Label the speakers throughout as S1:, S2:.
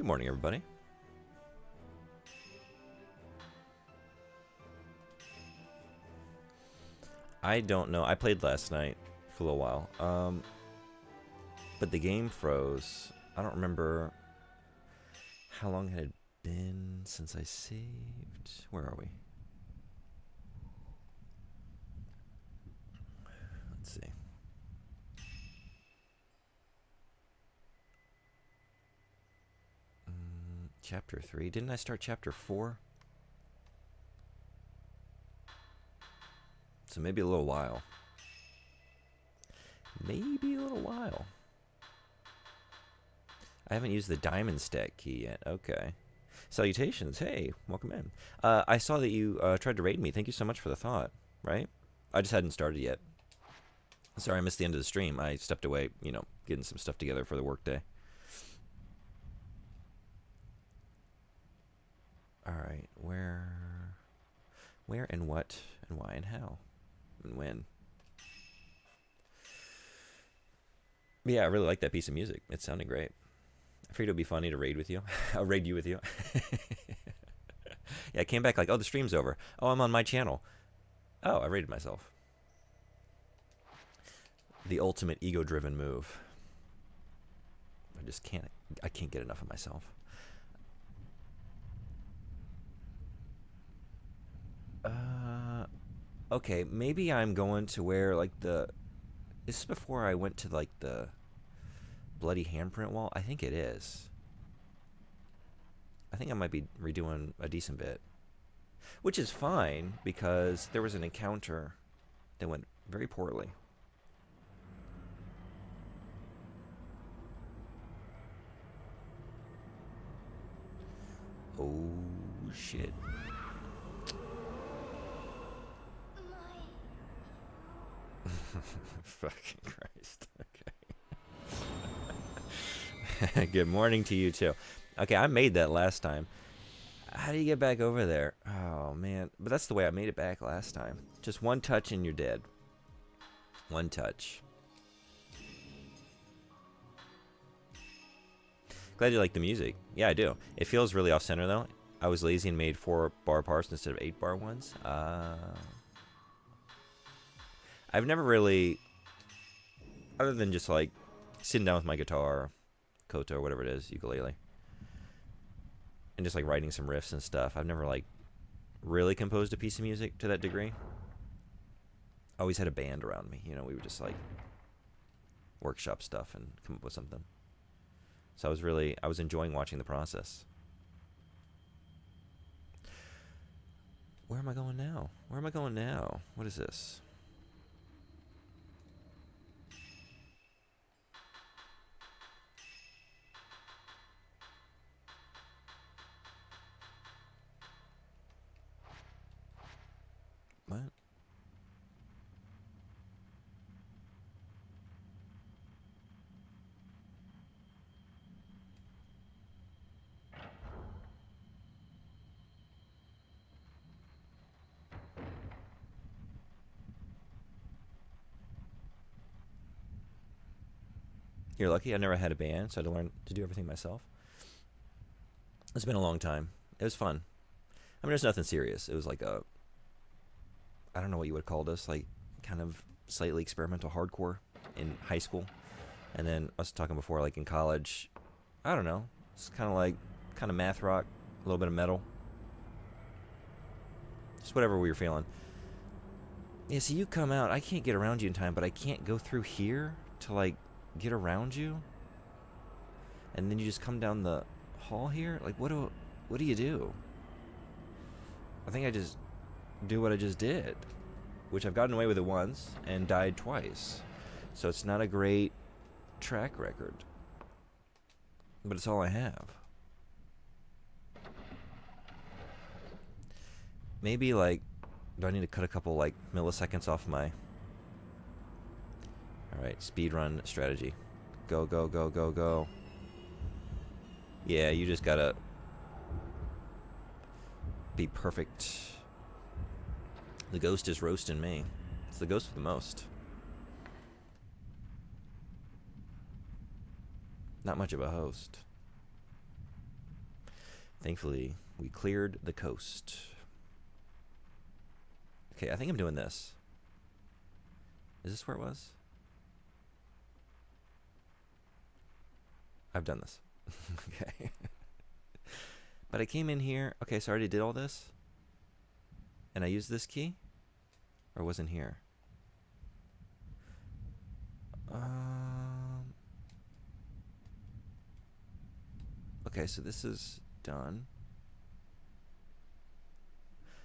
S1: Good morning, everybody. I don't know. I played last night for a little while. But the game froze. I don't remember how long it had been since I saved. Where are we? Let's see. Chapter 3. Didn't I start chapter 4? So maybe a little while. Maybe a little while. I haven't used the diamond stack key yet. Okay. Salutations. Hey, welcome in. I saw that you tried to raid me. Thank you so much for the thought, right? I just hadn't started yet. Sorry, I missed the end of the stream. I stepped away, getting some stuff together for the workday. All right, where and what and why and how and when. Yeah, I really like that piece of music. It's sounding great. I figured it would be funny to raid with you. I'll raid you with you. Yeah, I came back like, oh, the stream's over. Oh, I'm on my channel. Oh, I raided myself. The ultimate ego-driven move. I can't get enough of myself. Okay, maybe I'm going to where, like, this is before I went to, like, the bloody handprint wall. I think it is. I think I might be redoing a decent bit. Which is fine, because there was an encounter that went very poorly. Oh, shit. Fucking Christ. Okay. Good morning to you, too. Okay, I made that last time. How do you get back over there? Oh, man. But that's the way I made it back last time. Just one touch and you're dead. One touch. Glad you like the music. Yeah, I do. It feels really off-center, though. I was lazy and made 4-bar parts instead of 8-bar ones. I've never really, other than just like sitting down with my guitar, koto or whatever it is, ukulele, and just like writing some riffs and stuff, I've never like really composed a piece of music to that degree. I always had a band around me. We would just like workshop stuff and come up with something. So I was enjoying watching the process. Where am I going now? What is this? What? You're lucky. I never had a band, so I had to learn to do everything myself. It's been a long time. It was fun. I mean, there's nothing serious. It was like I don't know what you would call this, like kind of slightly experimental hardcore in high school. And then I was talking before, like in college, I don't know. It's kind of math rock, a little bit of metal. Just whatever we were feeling. Yeah, so you come out, I can't get around you in time, but I can't go through here to like get around you. And then you just come down the hall here? Like what do you do? I think I just do what I just did, which I've gotten away with it once and died twice. So it's not a great track record, but it's all I have. Maybe like, do I need to cut a couple like milliseconds off my... Alright, speedrun strategy. Go, go, go, go, go. Yeah, you just gotta be perfect. The ghost is roasting me. It's the ghost for the most. Not much of a host. Thankfully, we cleared the coast. Okay, I think I'm doing this. Is this where it was? I've done this. Okay. But I came in here. Okay, so I already did all this. And I used this key? Or wasn't here? Okay, so this is done.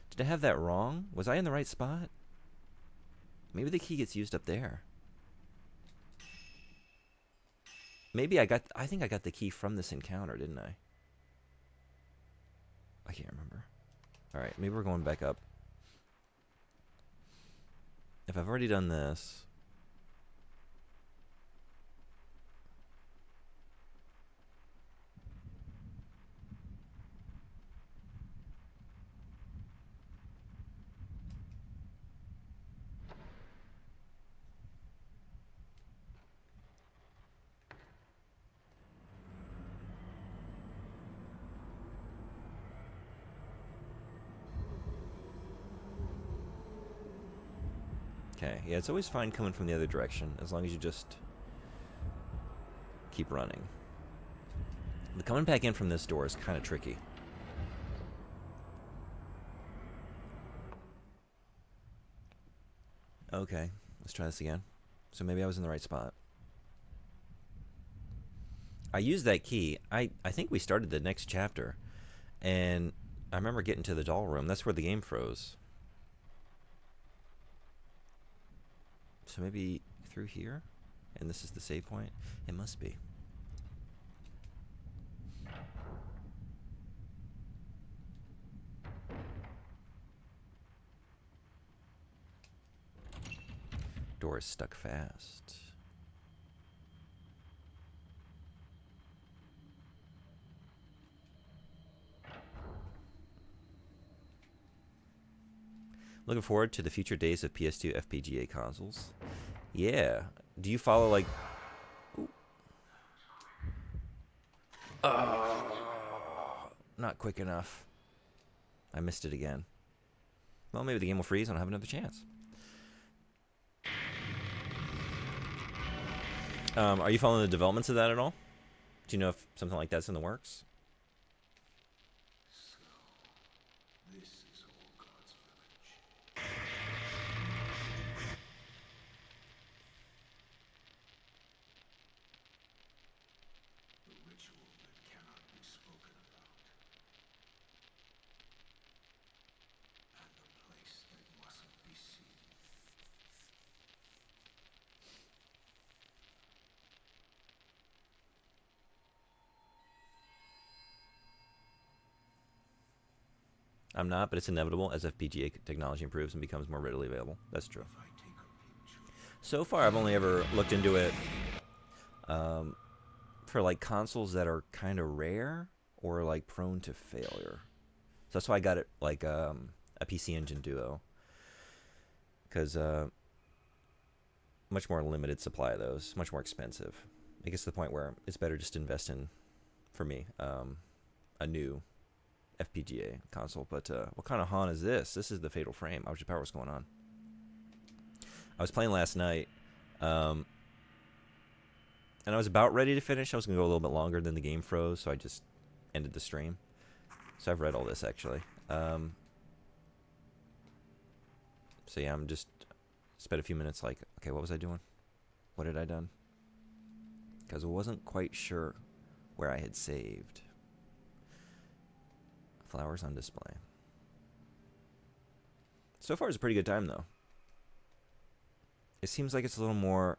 S1: Did I have that wrong? Was I in the right spot? Maybe the key gets used up there. Maybe I think I got the key from this encounter, didn't I? I can't remember. Alright, maybe we're going back up. If I've already done this... Okay, yeah, it's always fine coming from the other direction, as long as you just keep running. But coming back in from this door is kind of tricky. Okay, let's try this again. So maybe I was in the right spot. I used that key. I think we started the next chapter, and I remember getting to the doll room. That's where the game froze. So maybe through here? And this is the save point? It must be. Door is stuck fast. Looking forward to the future days of PS2 FPGA consoles. Yeah. Do you follow, like... Ooh. Oh, not quick enough. I missed it again. Well, maybe the game will freeze and I'll have another chance. Are you following the developments of that at all? Do you know if something like that's in the works? I'm not, but it's inevitable as FPGA technology improves and becomes more readily available. That's true. So far, I've only ever looked into it for like consoles that are kind of rare or like prone to failure. So that's why I got it like a PC Engine Duo, because much more limited supply of those, much more expensive. It gets to the point where it's better just to invest in, for me, a new FPGA console. But what kind of Han is this? This is the Fatal Frame. Object Power, what's going on? I was playing last night, and I was about ready to finish. I was going to go a little bit longer than the game froze, so I just ended the stream. So I've read all this, actually. So yeah, I'm just spent a few minutes like, okay, what was I doing? What had I done? Because I wasn't quite sure where I had saved. Flowers on display. So far, it's a pretty good time, though. It seems like it's a little more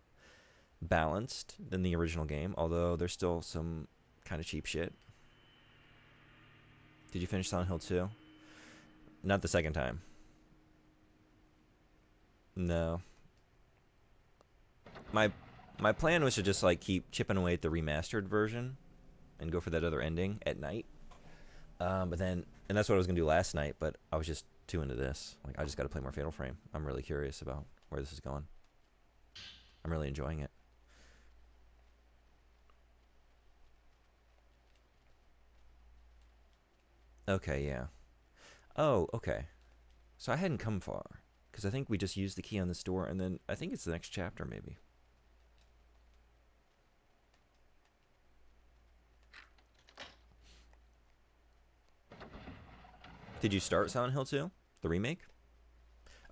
S1: balanced than the original game, although there's still some kind of cheap shit. Did you finish Silent Hill 2? Not the second time. No. My plan was to just like keep chipping away at the remastered version and go for that other ending at night. But then, and that's what I was gonna do last night, but I was just too into this. Like, I just got to play more Fatal Frame. I'm really curious about where this is going. I'm really enjoying it. Okay, yeah. Oh, okay. So I hadn't come far. Because I think we just used the key on this door, and then I think it's the next chapter, maybe. Did you start Silent Hill 2? The remake?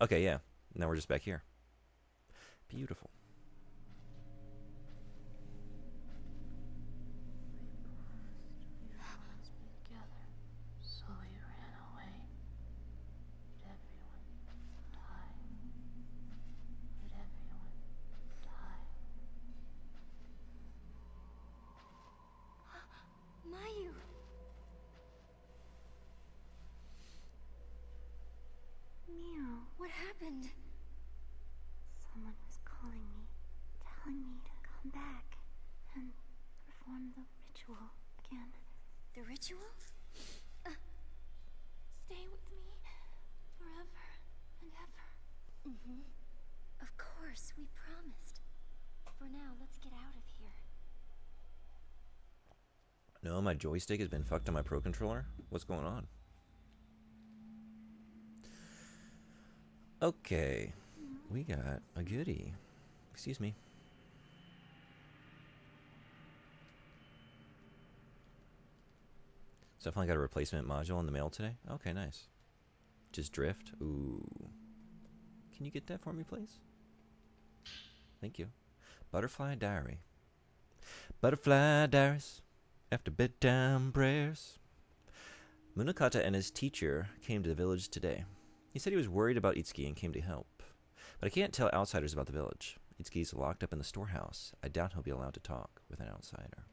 S1: Okay, yeah. Now we're just back here. Beautiful.
S2: We promised we'd always be together, so we ran away. Did everyone die? Did everyone die?
S3: Mayu! Mio, what happened? Someone was calling me, telling me to come back and perform the ritual again. The ritual? Stay with me forever and ever. Mm-hmm. Of course, we promised. For now, let's get out of here.
S1: No, my joystick has been fucked on my Pro Controller. What's going on? Okay. We got a goodie. Excuse me. So I finally got a replacement module in the mail today. Okay, nice. Just drift. Ooh. Can you get that for me, please? Thank you. Butterfly Diary. Butterfly Diaries. After bedtime prayers. Munakata and his teacher came to the village today. He said he was worried about Itsuki and came to help. But I can't tell outsiders about the village. Itsuki's locked up in the storehouse. I doubt he'll be allowed to talk with an outsider.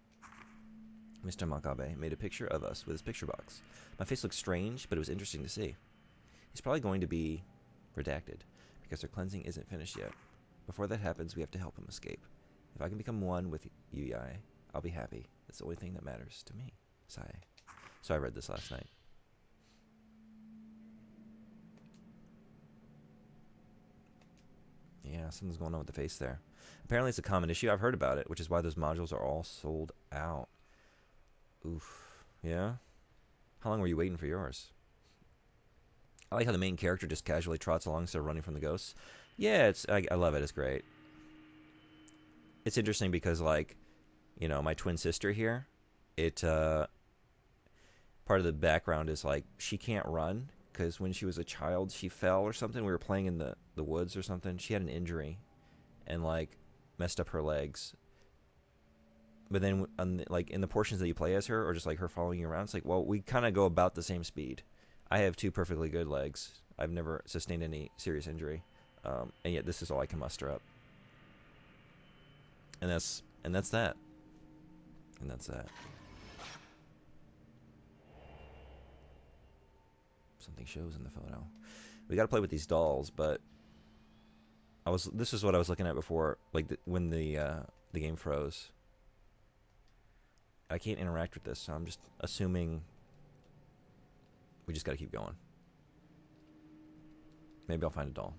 S1: Mr. Makabe made a picture of us with his picture box. My face looked strange, but it was interesting to see. He's probably going to be redacted, because their cleansing isn't finished yet. Before that happens, we have to help him escape. If I can become one with Yuyai, I'll be happy. That's the only thing that matters to me. Sigh. So I read this last night. Yeah, something's going on with the face there. Apparently it's a common issue. I've heard about it, which is why those modules are all sold out. Oof. Yeah? How long were you waiting for yours? I like how the main character just casually trots along instead of running from the ghosts. Yeah, I love it. It's great. It's interesting because, like, you know, my twin sister here, part of the background is, like, she can't run because when she was a child, she fell or something. We were playing in the woods or something. She had an injury and, like, messed up her legs. But then, like, in the portions that you play as her, or just, like, her following you around, it's like, well, we kind of go about the same speed. I have 2 perfectly good legs. I've never sustained any serious injury. And yet this is all I can muster up. And that's that. And that's that. Something shows in the photo. We got to play with these dolls, but this is what I was looking at before, like when the game froze. I can't interact with this, so I'm just assuming we just got to keep going. Maybe I'll find a doll.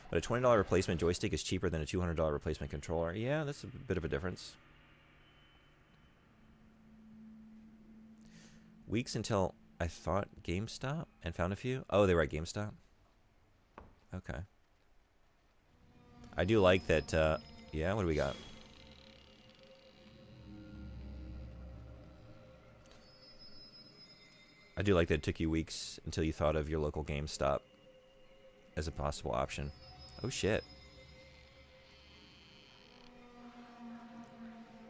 S1: But a $20 replacement joystick is cheaper than a $200 replacement controller. Yeah, that's a bit of a difference. Weeks until I thought GameStop and found a few. Oh, they were at GameStop? Okay. I do like that, yeah, what do we got? I do like that it took you weeks until you thought of your local GameStop as a possible option. Oh, shit.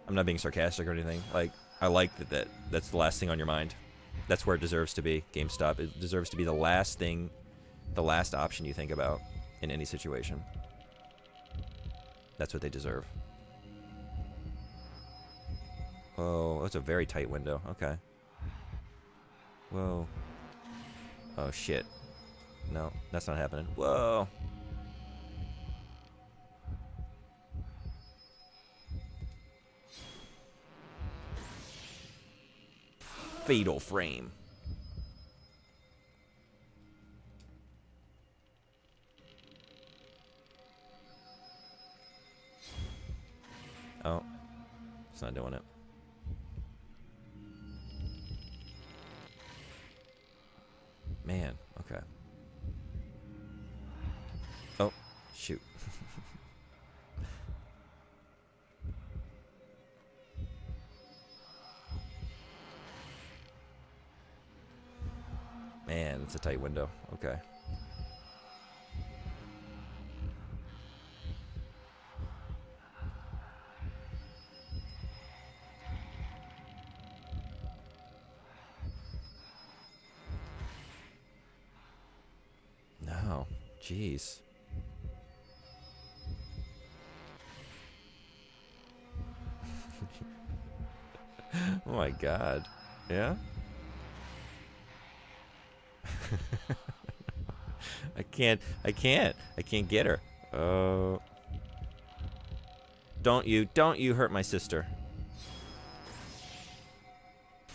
S1: I'm not being sarcastic or anything. Like, I like that's the last thing on your mind. That's where it deserves to be, GameStop. It deserves to be the last thing, the last option you think about in any situation. That's what they deserve. Whoa, that's a very tight window. Okay. Whoa. Oh, shit. No, that's not happening. Whoa. Fatal frame. Oh. It's not doing it. It's a tight window. Okay. No. Jeez. Oh my god. Yeah? I can't get her. Oh. Don't you hurt my sister.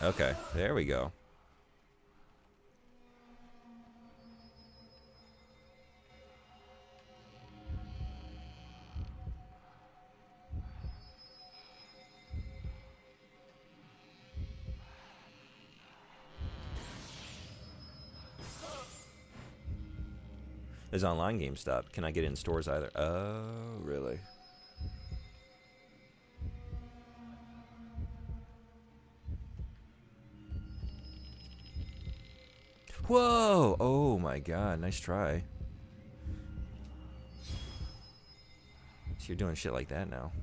S1: Okay, there we go. There's online GameStop. Can I get in stores either? Oh, really? Whoa! Oh my god, nice try. So you're doing shit like that now.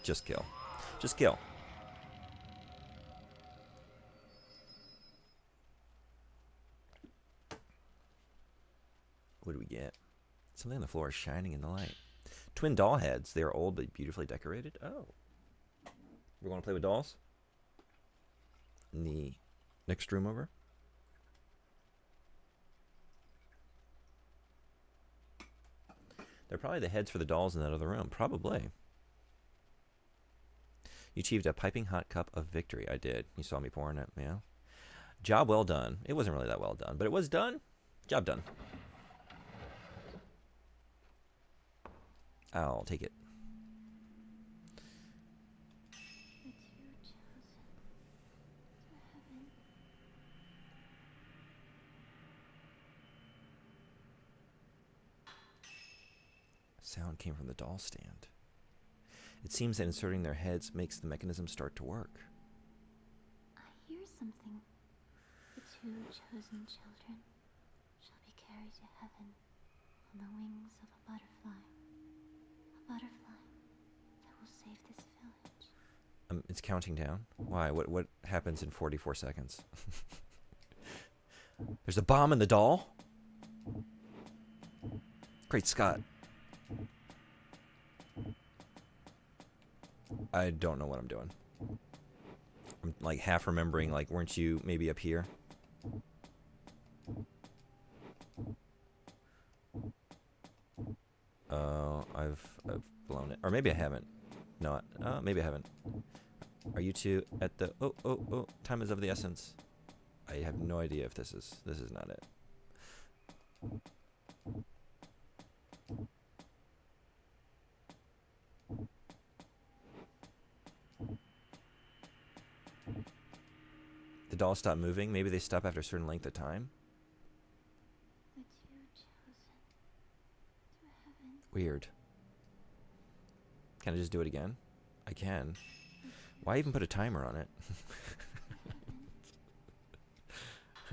S1: Just kill. Just kill. What do we get? Something on the floor is shining in the light. Twin doll heads. They are old but beautifully decorated. Oh. We're going to play with dolls? In the next room over? They're probably the heads for the dolls in that other room. Probably. You achieved a piping hot cup of victory. I did. You saw me pouring it, yeah. Job well done. It wasn't really that well done, but it was done. Job done. I'll take it. Sound came from the doll stand. It seems that inserting their heads makes the mechanism start to work.
S3: I hear something. The two chosen children shall be carried to heaven on the wings of a butterfly. A butterfly that will save this village.
S1: It's counting down. Why? What happens in 44 seconds? There's a bomb in the doll? Great Scott. I don't know what I'm doing. I'm like half remembering, like, weren't you maybe up here? Oh, I've blown it. Or maybe I haven't. No, maybe I haven't. Are you two at the... Oh, time is of the essence. I have no idea if this is not it. The dolls stop moving. Maybe they stop after a certain length of time.
S3: The two chosen to heaven.
S1: Weird. Can I just do it again? I can. Why even put a timer on it?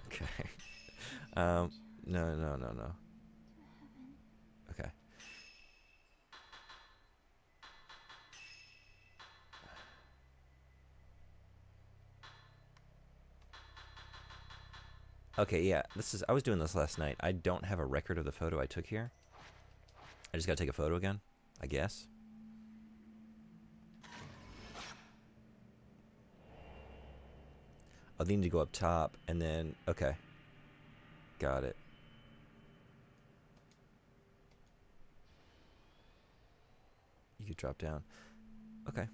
S1: Okay. No. Okay. Okay, yeah. I was doing this last night. I don't have a record of the photo I took here. I just gotta take a photo again, I guess. I'll need to go up top and then... Okay. Got it. You could drop down. Okay.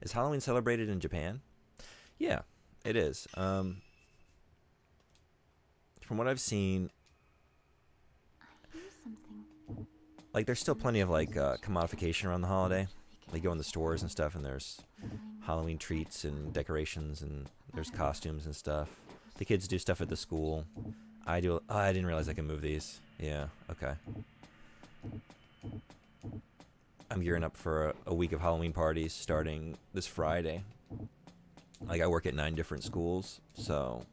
S1: Is Halloween celebrated in Japan? Yeah, it is. From what I've seen...
S3: I hear something.
S1: Like, there's still plenty of, like, commodification around the holiday. They go in the stores and stuff, and there's Halloween treats and decorations and There's costumes and stuff. The kids do stuff at the school. I do. Oh, I didn't realize I can move these. Yeah. Okay. I'm gearing up for a week of Halloween parties starting this Friday. Like, I work at 9 different schools, so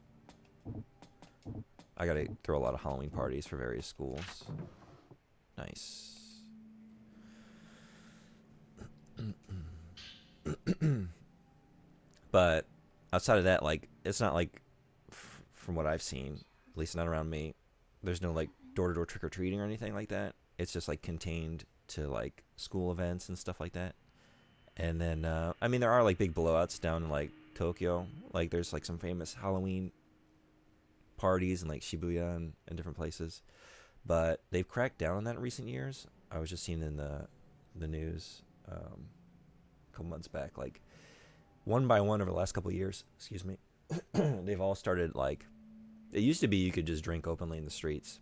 S1: I gotta throw a lot of Halloween parties for various schools. Nice. But outside of that, like, it's not like, from what I've seen, at least not around me, there's no like door-to-door trick-or-treating or anything like that. It's just like contained to like school events and stuff like that. And then I mean, there are like big blowouts down in like Tokyo. Like, there's like some famous Halloween parties in like Shibuya and different places, but they've cracked down on that in recent years. I was just seeing in the news a couple months back, like, one by one over the last couple of years, excuse me, they've all started, like, it used to be you could just drink openly in the streets,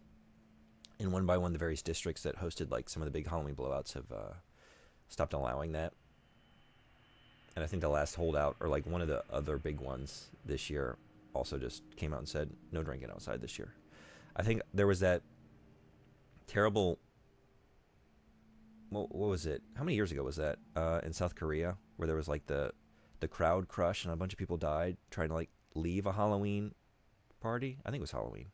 S1: and one by one the various districts that hosted like some of the big Halloween blowouts have stopped allowing that. And I think the last holdout, or like one of the other big ones this year, also just came out and said no drinking outside this year. I think there was that terrible, what was it? How many years ago was that? In South Korea, where there was like the crowd crush and a bunch of people died trying to like leave a Halloween party. I think it was Halloween.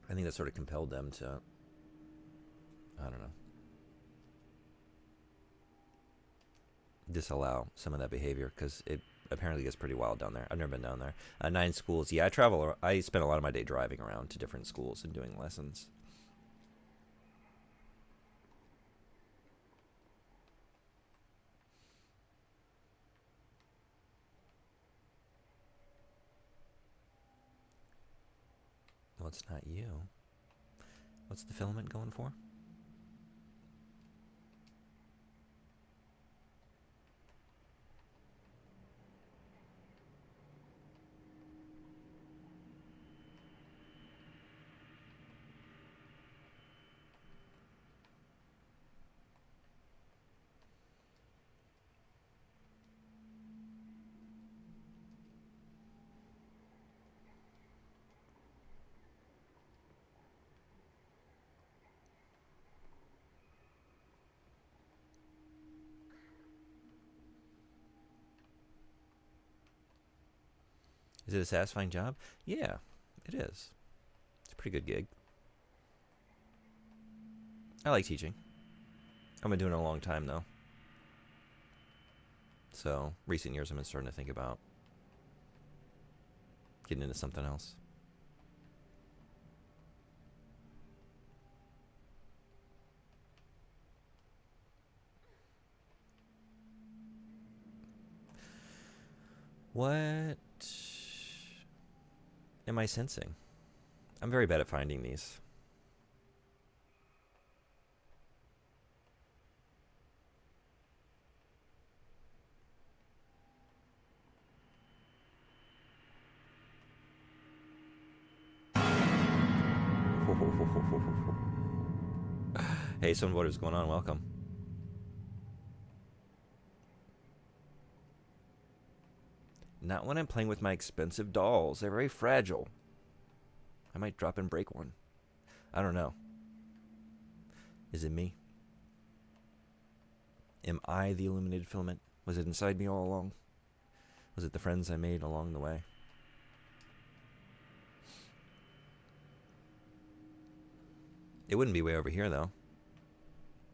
S1: I think that sort of compelled them to, I don't know, disallow some of that behavior, because it apparently gets pretty wild down there. I've never been down there. 9 schools. Yeah, I spend a lot of my day driving around to different schools and doing lessons. Well, it's not you. What's the filament going for? Is it a satisfying job? Yeah, it is. It's a pretty good gig. I like teaching. I've been doing it a long time, though. So, recent years I've been starting to think about getting into something else. What am I sensing? I'm very bad at finding these. Hey, what is going on? Welcome. Not when I'm playing with my expensive dolls. They're very fragile. I might drop and break one. I don't know. Is it me? Am I the illuminated filament? Was it inside me all along? Was it the friends I made along the way? It wouldn't be way over here, though.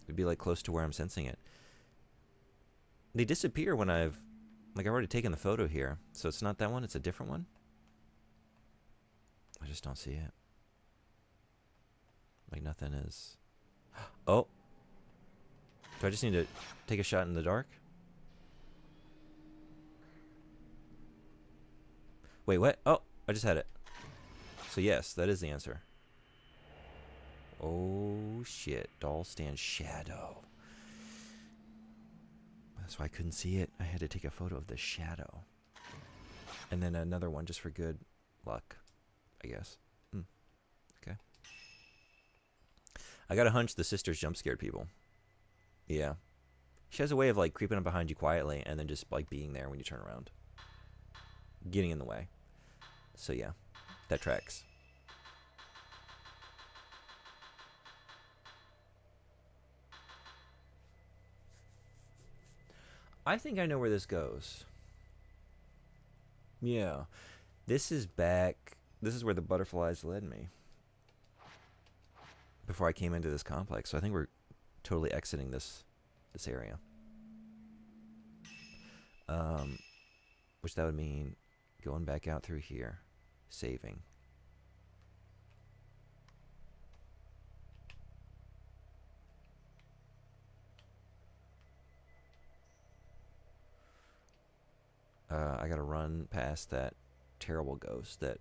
S1: It'd be like close to where I'm sensing it. They disappear when I've already taken the photo here. So it's not that one, it's a different one. I just don't see it. Like nothing is. Oh. Do I just need to take a shot in the dark? Wait, what? Oh, I just had it. So yes, that is the answer. Oh shit, doll stand shadow. That's why I couldn't see it. I had to take a photo of the shadow. And then another one just for good luck, I guess. Okay. I got a hunch the sisters jump scared people. Yeah. She has a way of like creeping up behind you quietly and then just like being there when you turn around, getting in the way. So yeah, that tracks. I think I know where this goes. Yeah. This is back. This is where the butterflies led me. Before I came into this complex. So I think we're totally exiting this area. Which that would mean going back out through here. Saving. I gotta run past that terrible ghost that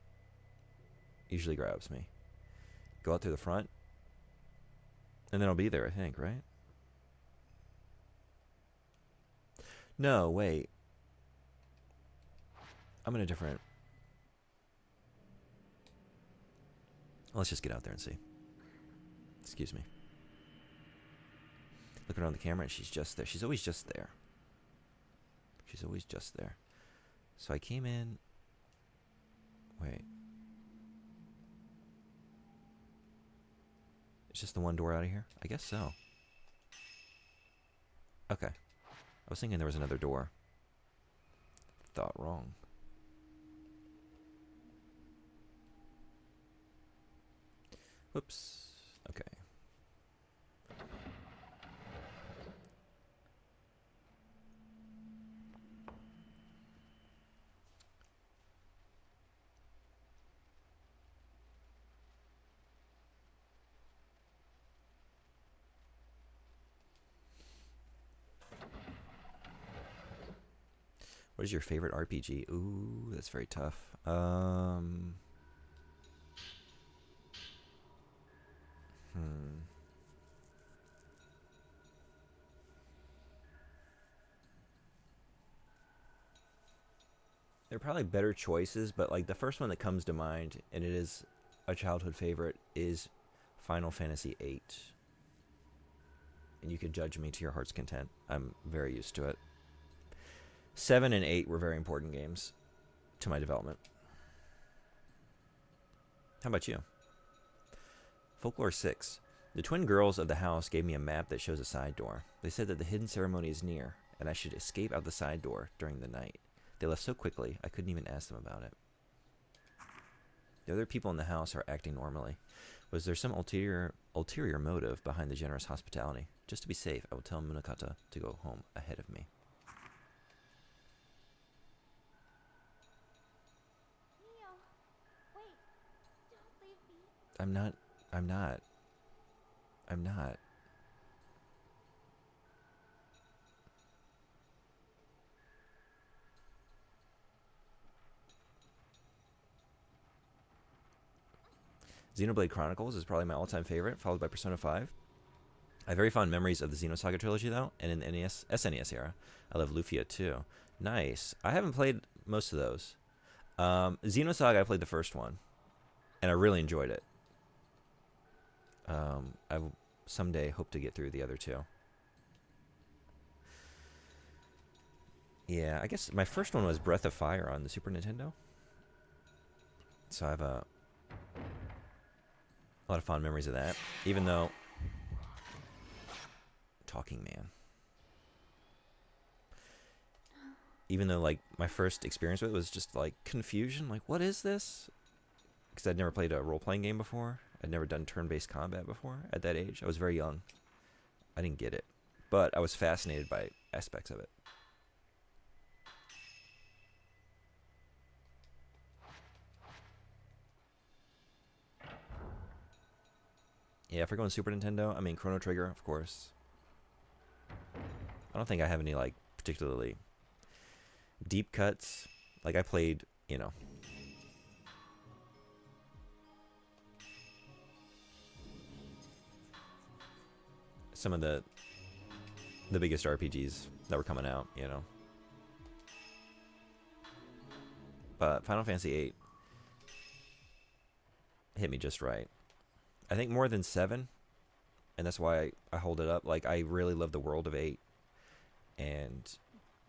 S1: usually grabs me. Go out through the front. And then I'll be there, I think, right? No, wait. I'm in a different... Let's just get out there and see. Excuse me. Looking around the camera and she's just there. She's always just there. She's always just there. So I came in... Wait. It's just the one door out of here? I guess so. Okay. I was thinking there was another door. Thought wrong. Whoops. Okay. What is your favorite RPG? Ooh, that's very tough. There are probably better choices, but like the first one that comes to mind, and it is a childhood favorite, is Final Fantasy VIII. And you could judge me to your heart's content. I'm very used to it. 7 and 8 were very important games to my development. How about you? Folklore 6. The twin girls of the house gave me a map that shows a side door. They said that the hidden ceremony is near, and I should escape out the side door during the night. They left so quickly, I couldn't even ask them about it. The other people in the house are acting normally. Was there some ulterior motive behind the generous hospitality? Just to be safe, I will tell Munakata to go home ahead of me.
S3: Neo, wait, don't leave me.
S1: I'm not. Xenoblade Chronicles is probably my all-time favorite, followed by Persona 5. I have very fond memories of the Xenosaga trilogy, though, and in the SNES era. I love Lufia, too. Nice. I haven't played most of those. Xenosaga, I played the first one, and I really enjoyed it. I someday hope to get through the other two. Yeah, I guess my first one was Breath of Fire on the Super Nintendo. So I have a lot of fond memories of that, even though... Talking Man. Even though, like, my first experience with it was just, like, confusion. Like, what is this? Because I'd never played a role-playing game before. I'd never done turn-based combat before at that age. I was very young. I didn't get it. But I was fascinated by aspects of it. Yeah, if we're going Super Nintendo, I mean, Chrono Trigger, of course. I don't think I have any, like, particularly deep cuts. Like, I played, you know... some of the biggest RPGs that were coming out, you know. But Final Fantasy VIII hit me just right. I think more than 7, and that's why I hold it up. Like, I really love the world of 8. and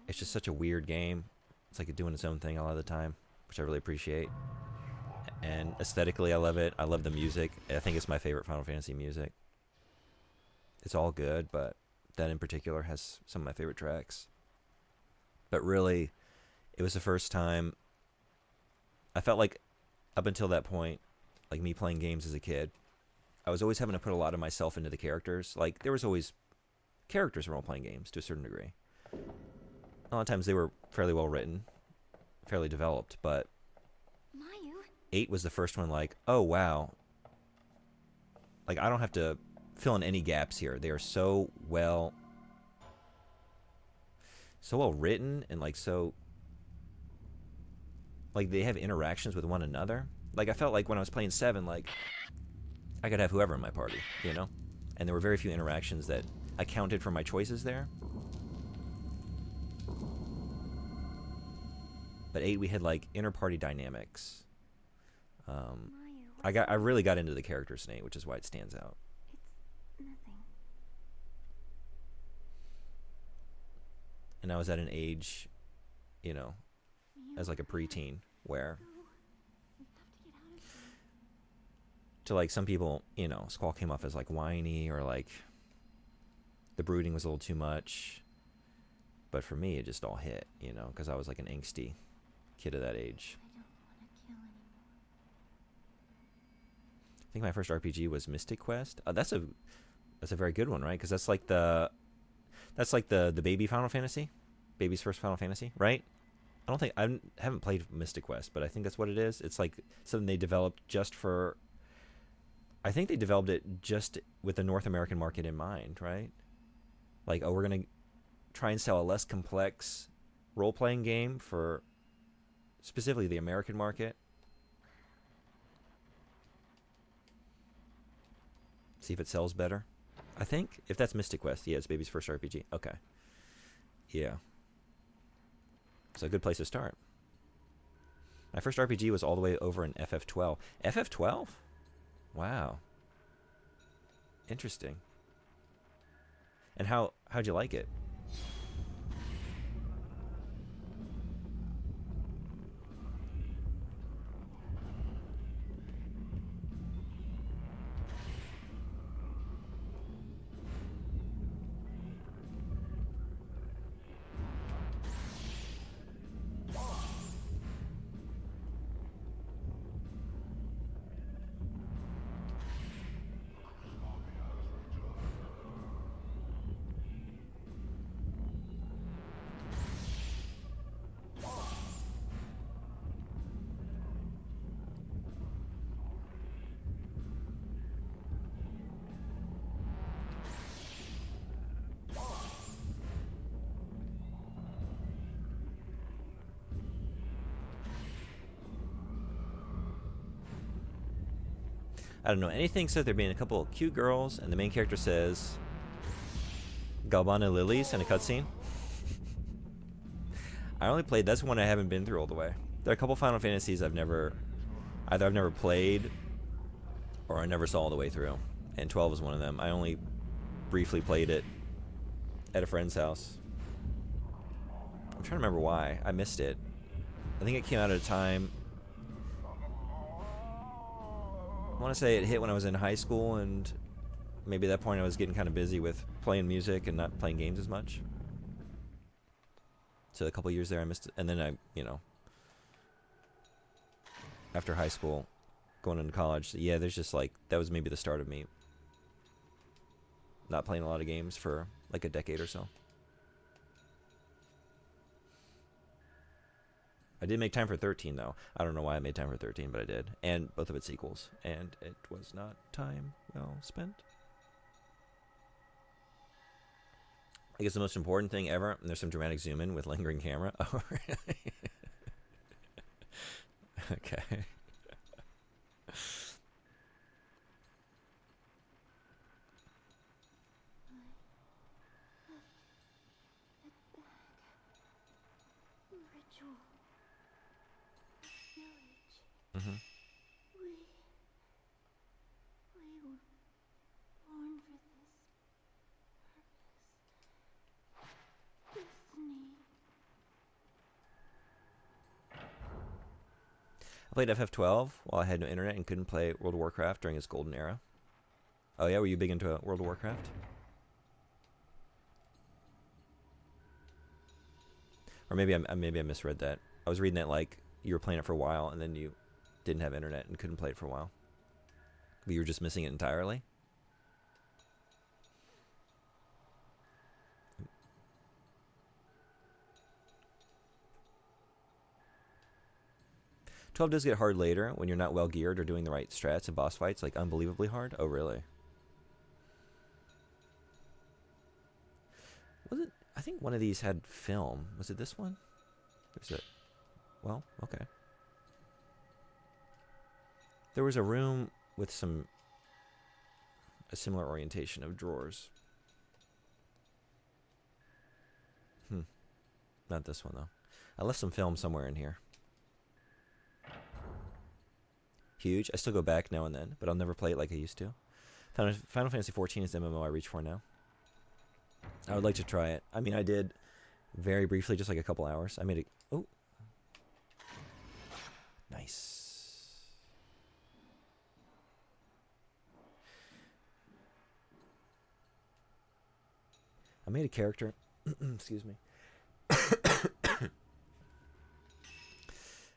S1: it's just such a weird game. It's like doing its own thing a lot of the time, which I really appreciate. And aesthetically, I love it. I love the music. I think it's my favorite Final Fantasy music. It's all good, but that in particular has some of my favorite tracks. But really, it was the first time I felt like, up until that point, like me playing games as a kid, I was always having to put a lot of myself into the characters. Like, there was always characters in role-playing games to a certain degree. A lot of times they were fairly well written, fairly developed, but
S3: Mayu?
S1: 8 was the first one like, oh wow. Like, I don't have to fill in any gaps here. They are so well written, and like they have interactions with one another. Like, I felt like when I was playing 7, like, I could have whoever in my party, you know? And there were very few interactions that accounted for my choices there. But 8, we had like inter-party dynamics.
S3: Mayu,
S1: I really got into the characters in 8, which is why it stands out.
S3: it's nothing.
S1: And I was at an age, you know, as like a preteen, where
S3: We have to get out of here.
S1: to like some people, you know, Squall came off as like whiny, or like the brooding was a little too much. But for me, it just all hit, you know, because I was like an angsty kid of that age.
S3: I don't want to kill anymore.
S1: I think my first RPG was Mystic Quest. That's a very good one, right? Because that's like the baby Final Fantasy, baby's first Final Fantasy, right? I haven't played Mystic Quest, but I think that's what it is. It's like something they developed just for. I think they developed it just with the North American market in mind, right? Like, oh, we're gonna try and sell a less complex role-playing game for specifically the American market. See if it sells better. I think if that's Mystic Quest, yeah, it's baby's first RPG. Okay, yeah. It's a good place to start. My first RPG was all the way over in FF12. FF12? Wow. Interesting. And how'd you like it? I don't know anything except there being a couple of cute girls, and the main character says Galbana Lilies in a cutscene. I only played, that's one I haven't been through all the way. There are a couple Final Fantasies I've never played, or I never saw all the way through. And 12 is one of them. I only briefly played it at a friend's house. I'm trying to remember why. I missed it. I think it came out at a time. I want to say it hit when I was in high school, and maybe at that point I was getting kind of busy with playing music and not playing games as much. So a couple years there I missed it. And then I, you know, after high school, going into college, yeah, there's just like, that was maybe the start of me not playing a lot of games for like a decade or so. I did make time for 13, though. I don't know why I made time for 13, but I did. And both of its sequels. And it was not time well spent. I guess the most important thing ever, and there's some dramatic zoom in with lingering camera. Oh, really? Okay.
S3: Ritual. Village.
S1: Mm-hmm.
S3: We were born for this purpose.
S1: played FF12 while I had no internet and couldn't play World of Warcraft during its golden era. Oh yeah, were you big into World of Warcraft? Or maybe I misread that. I was reading that like you were playing it for a while and then you didn't have internet and couldn't play it for a while. But you were just missing it entirely. 12 does get hard later when you're not well geared or doing the right strats and boss fights, like unbelievably hard. Oh, really? Was it? I think one of these had film. Was it this one? Or is it? Well, okay. There was a room with a similar orientation of drawers. Not this one, though. I left some film somewhere in here. Huge. I still go back now and then, but I'll never play it like I used to. Final Fantasy XIV is the MMO I reach for now. I would like to try it. I mean, I did very briefly, just like a couple hours. I made it. Oh. Nice. I made a character. Excuse me.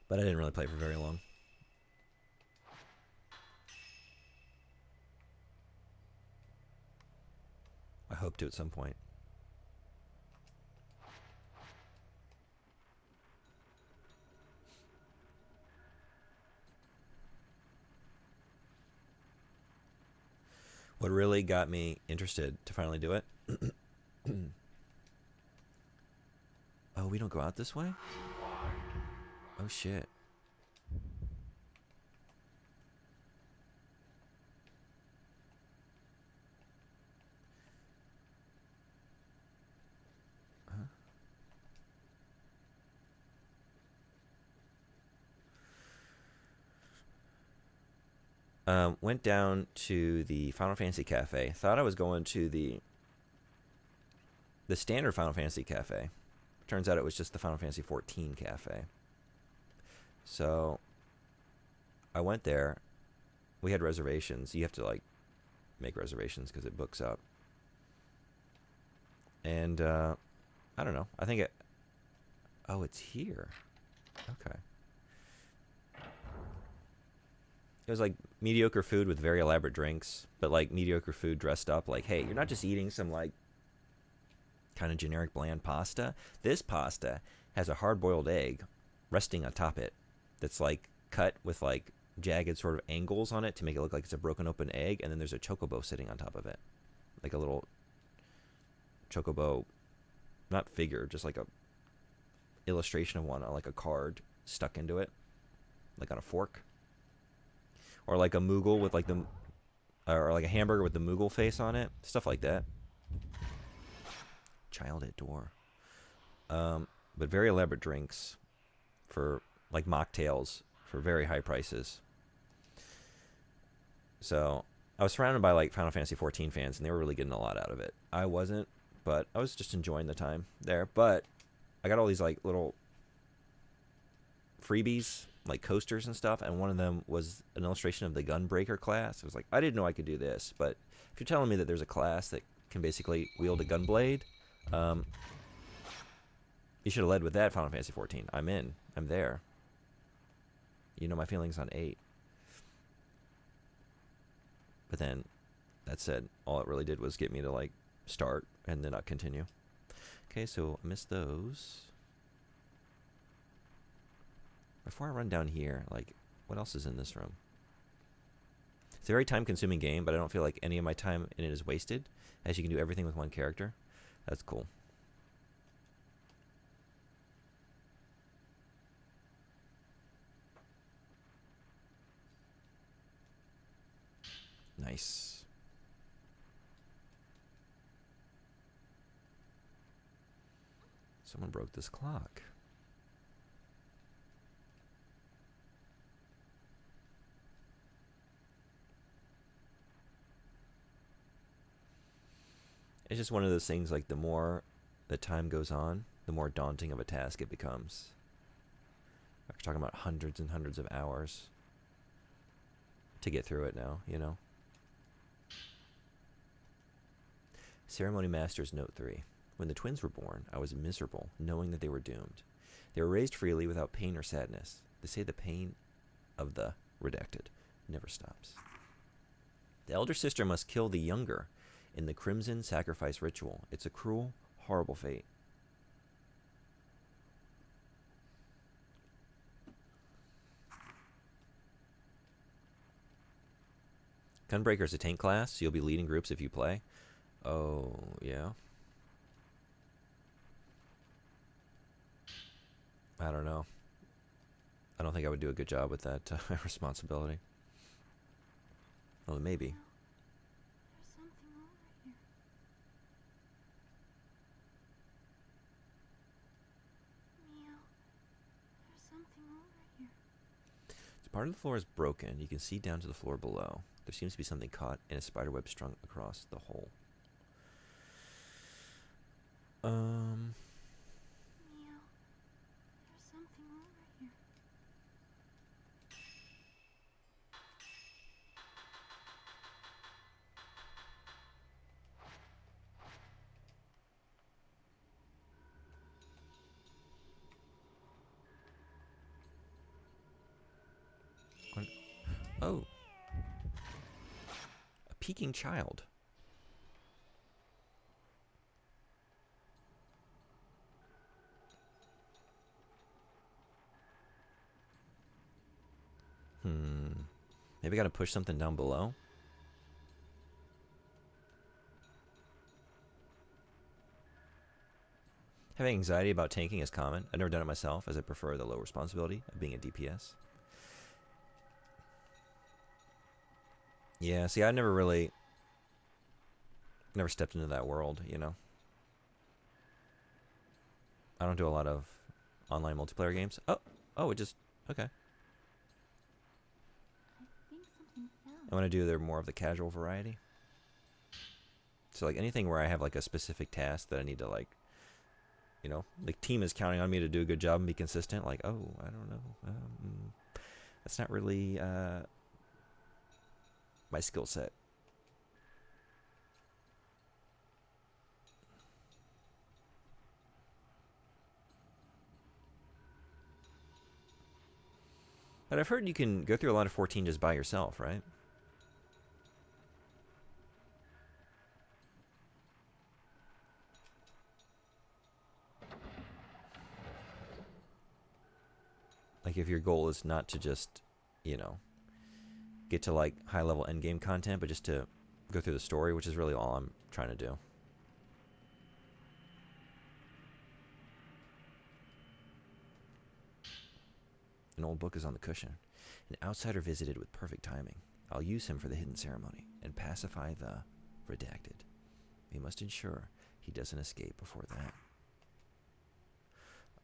S1: But I didn't really play for very long. I hope to at some point. What really got me interested to finally do it? Oh, we don't go out this way? Oh, shit. Went down to the Final Fantasy Cafe. Thought I was going to the standard Final Fantasy Cafe. Turns out it was just the Final Fantasy 14 Cafe. So I went there. We had reservations. You have to like make reservations because it books up. And I don't know. I think it. Oh, it's here. Okay. It was like mediocre food with very elaborate drinks, but like mediocre food dressed up like, hey, you're not just eating some like kind of generic bland pasta. This pasta has a hard-boiled egg resting atop it that's like cut with like jagged sort of angles on it to make it look like it's a broken open egg, and then there's a chocobo sitting on top of it. Like a little chocobo, not figure, just like a illustration of one on like a card stuck into it, like on a fork. Or like a Moogle with like the, or like a hamburger with the Moogle face on it. Stuff like that. Child at door. But very elaborate drinks for like mocktails for very high prices. So I was surrounded by like Final Fantasy 14 fans and they were really getting a lot out of it. I wasn't, but I was just enjoying the time there. But I got all these like little freebies, like coasters and stuff, and one of them was an illustration of the Gunbreaker class. I was like, I didn't know I could do this, but if you're telling me that there's a class that can basically wield a gunblade, you should have led with that, Final Fantasy 14. I'm in. I'm there. You know my feelings on 8. But then, that said, all it really did was get me to like start and then not continue. Okay, so I missed those. Before I run down here, like, what else is in this room? It's a very time-consuming game, but I don't feel like any of my time in it is wasted, as you can do everything with one character. That's cool. Nice. Someone broke this clock. It's just one of those things, like, the more the time goes on, the more daunting of a task it becomes. We're talking about hundreds and hundreds of hours to get through it now, you know? Ceremony Master's Note 3. When the twins were born, I was miserable, knowing that they were doomed. They were raised freely without pain or sadness. They say the pain of the redacted never stops. The elder sister must kill the younger in the Crimson Sacrifice ritual. It's a cruel, horrible fate. Gunbreaker's a tank class, so you'll be leading groups if you play. Oh, yeah. I don't know. I don't think I would do a good job with that responsibility. Well, maybe.
S3: There's something over here. Mio, there's something over here.
S1: So part of the floor is broken. You can see down to the floor below. There seems to be something caught in a spider web strung across the hole.
S3: Mio, there's something over here.
S1: Oh. A peeking child. Maybe I gotta push something down below. Having anxiety about tanking is common. I've never done it myself, as I prefer the low responsibility of being a DPS. Yeah, see, I never stepped into that world, you know. I don't do a lot of online multiplayer games. Oh, it just, okay.
S3: I think something fell.
S1: I want to do more of the casual variety. So like anything where I have like a specific task that I need to like, you know, the team is counting on me to do a good job and be consistent. Like, oh, I don't know. That's not really my skill set. But I've heard you can go through a lot of 14 just by yourself, right? Like if your goal is not to just, you know, get to like high level endgame content, but just to go through the story, which is really all I'm trying to do. An old book is on the cushion. An outsider visited with perfect timing. I'll use him for the hidden ceremony and pacify the redacted. We must ensure he doesn't escape before that.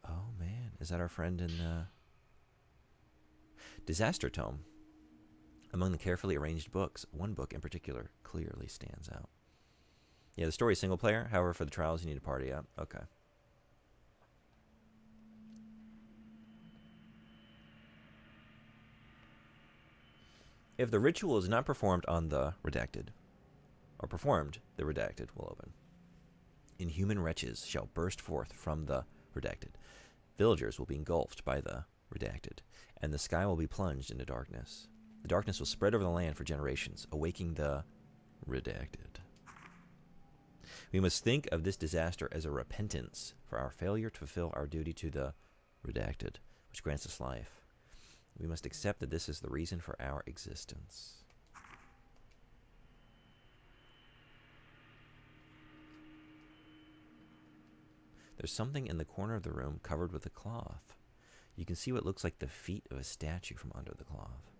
S1: Oh man, is that our friend in the Disaster Tome? Among the carefully arranged books, one book in particular clearly stands out. Yeah, the story is single player. However, for the trials, you need to party up. Okay. If the ritual is not performed on the redacted, or performed, the redacted will open. Inhuman wretches shall burst forth from the redacted. Villagers will be engulfed by the redacted, and the sky will be plunged into darkness. The darkness will spread over the land for generations, awaking the redacted. We must think of this disaster as a repentance for our failure to fulfill our duty to the redacted, which grants us life. We must accept that this is the reason for our existence. There's something in the corner of the room covered with a cloth. You can see what looks like the feet of a statue from under the cloth.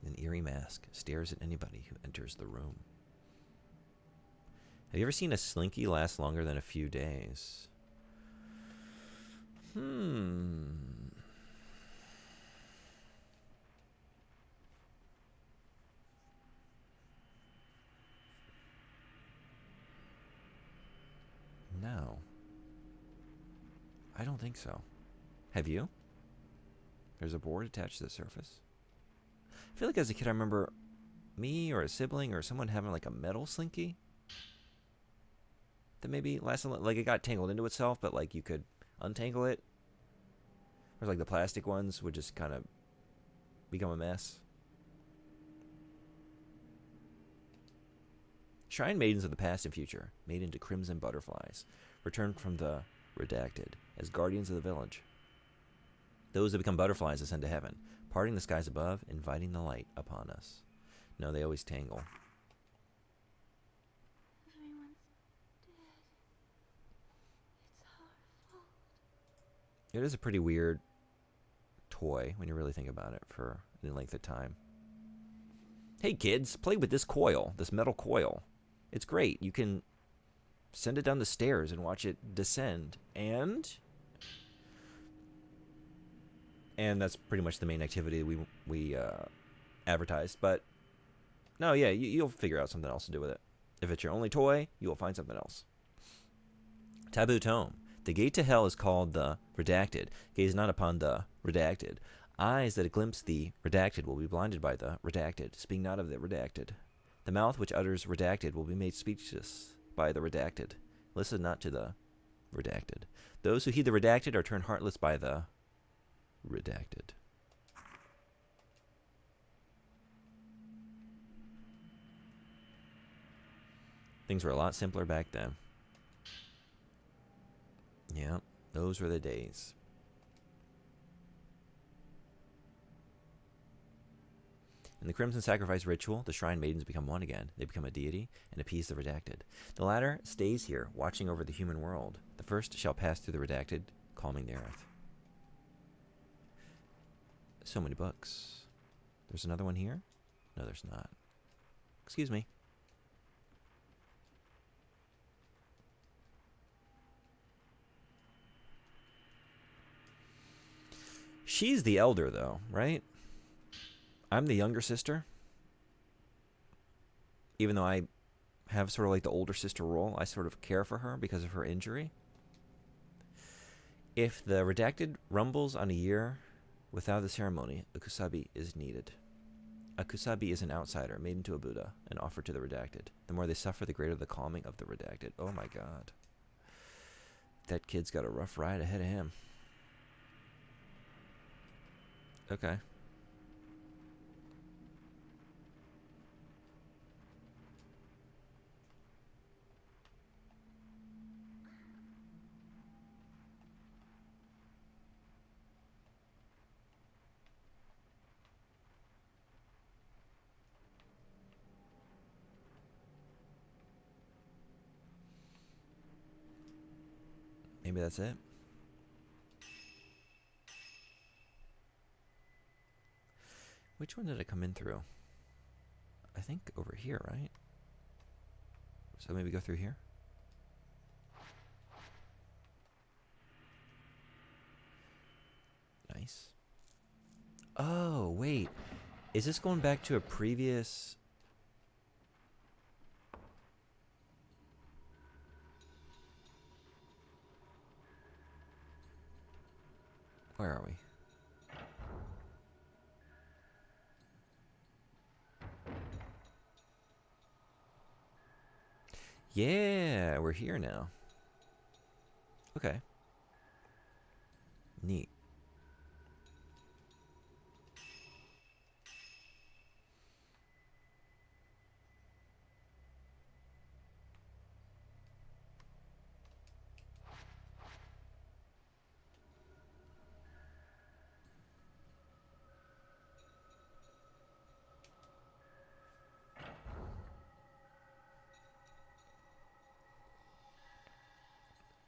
S1: An eerie mask stares at anybody who enters the room. Have you ever seen a slinky last longer than a few days? No. I don't think so. Have you? There's a board attached to the surface. I feel like as a kid I remember me or a sibling or someone having like a metal slinky that maybe lasted, like it got tangled into itself, but like you could untangle it. Whereas like the plastic ones would just kind of become a mess. Shrine maidens of the past and future, made into crimson butterflies, returned from the redacted as guardians of the village. Those that become butterflies ascend to heaven, parting the skies above, inviting the light upon us. No, they always tangle.
S3: Everyone's dead. It's our fault.
S1: It is a pretty weird toy when you really think about it for any length of time. Hey kids, play with this coil, this metal coil. It's great. You can send it down the stairs and watch it descend. And that's pretty much the main activity we advertised. But no, yeah, you'll figure out something else to do with it. If it's your only toy, you will find something else. Taboo tome. The gate to hell is called the redacted. Gaze not upon the redacted. Eyes that glimpse the redacted will be blinded by the redacted. Speak not of the redacted. The mouth which utters redacted will be made speechless by the redacted. Listen not to the redacted. Those who heed the redacted are turned heartless by the redacted. Things were a lot simpler back then. Yeah, those were the days. In the Crimson Sacrifice ritual, the Shrine Maidens become one again. They become a deity and appease the redacted. The latter stays here, watching over the human world. The first shall pass through the redacted, calming the earth. So many books. There's another one here? No, there's not. Excuse me. She's the elder, though, right? I'm the younger sister. Even though I have sort of like the older sister role, I sort of care for her because of her injury. If the redacted rumbles on a year without the ceremony, a kusabi is needed. A kusabi is an outsider made into a Buddha and offered to the redacted. The more they suffer, the greater the calming of the redacted. Oh my god. That kid's got a rough ride ahead of him. Okay. Maybe that's it. Which one did I come in through? I think over here, right? So maybe go through here? Nice. Oh, wait. Is this going back to a previous... Where are we? Yeah, we're here now. Okay. Neat.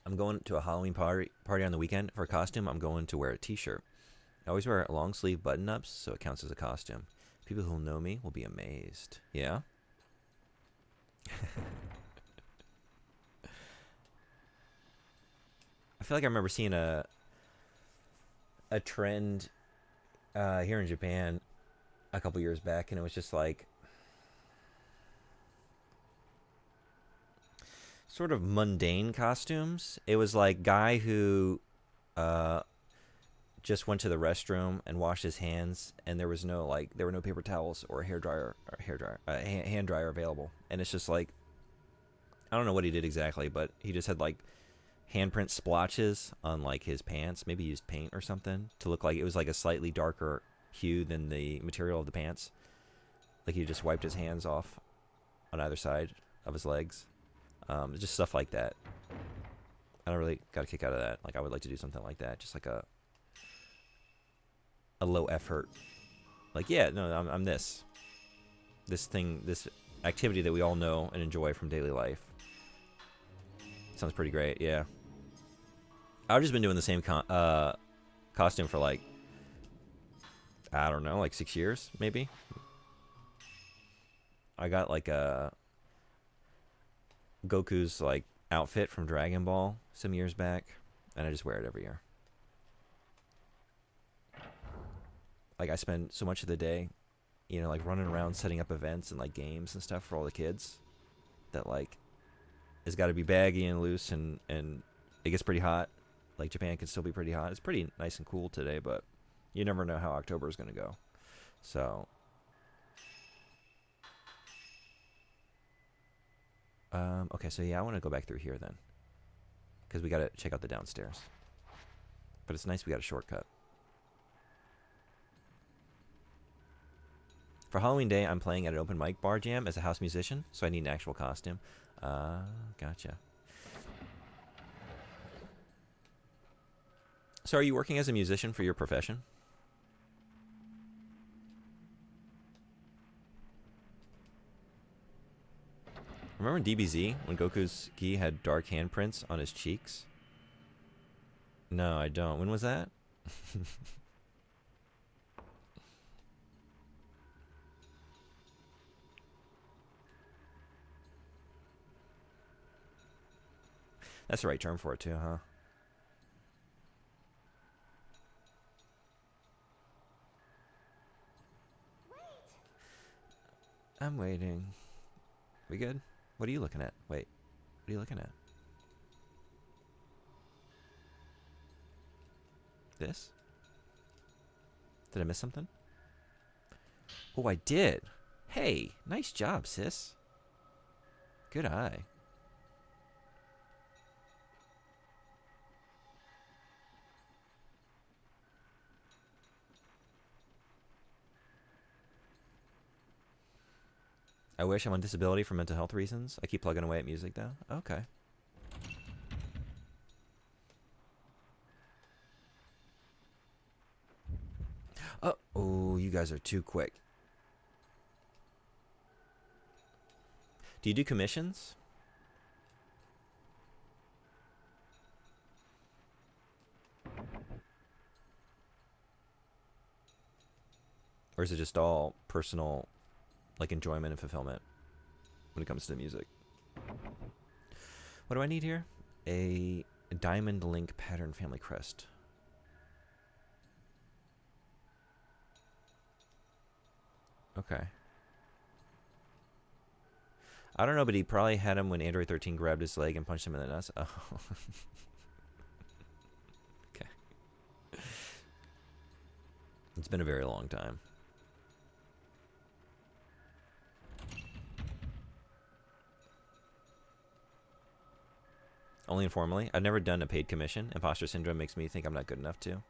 S1: I'm going to a Halloween party on the weekend. For a costume, I'm going to wear a t-shirt. I always wear long sleeve button-ups, so it counts as a costume. People who know me will be amazed. Yeah? I feel like I remember seeing a trend here in Japan a couple years back, and it was just like sort of mundane costumes. It was like guy who just went to the restroom and washed his hands, and there were no paper towels or hand dryer available. And it's just like, I don't know what he did exactly, but he just had like handprint splotches on like his pants. Maybe he used paint or something to look like it was like a slightly darker hue than the material of the pants. Like he just wiped his hands off on either side of his legs. Just stuff like that. I don't really got a kick out of that. Like I would like to do something like that, just like a low effort. Like, yeah, no, I'm this activity that we all know and enjoy from daily life. Sounds pretty great, yeah. I've just been doing the same costume for like, I don't know, like 6 years, maybe. I got like a Goku's like outfit from Dragon Ball some years back, and I just wear it every year. Like I spend so much of the day, you know, like running around setting up events and like games and stuff for all the kids, that like it's got to be baggy and loose, and it gets pretty hot. Like Japan can still be pretty hot. It's pretty nice and cool today, but you never know how October is going to go. So okay, so yeah, I want to go back through here then, because we got to check out the downstairs. But it's nice we got a shortcut. For Halloween Day, I'm playing at an open mic bar jam as a house musician, so I need an actual costume. Gotcha. So are you working as a musician for your profession? Remember in DBZ when Goku's gi had dark handprints on his cheeks? No, I don't. When was that? That's the right term for it too, huh?
S3: Wait!
S1: I'm waiting. We good? What are you looking at? Wait. What are you looking at? This? Did I miss something? Oh, I did. Hey, nice job, sis. Good eye. I wish I'm on disability for mental health reasons. I keep plugging away at music, though. Okay. Oh, you guys are too quick. Do you do commissions? Or is it just all personal, like, enjoyment and fulfillment when it comes to the music? What do I need here? A diamond link pattern family crest. Okay. I don't know, but he probably had him when Android 13 grabbed his leg and punched him in the nuts. Oh. Okay. It's been a very long time. Only informally. I've never done a paid commission. Imposter syndrome makes me think I'm not good enough to.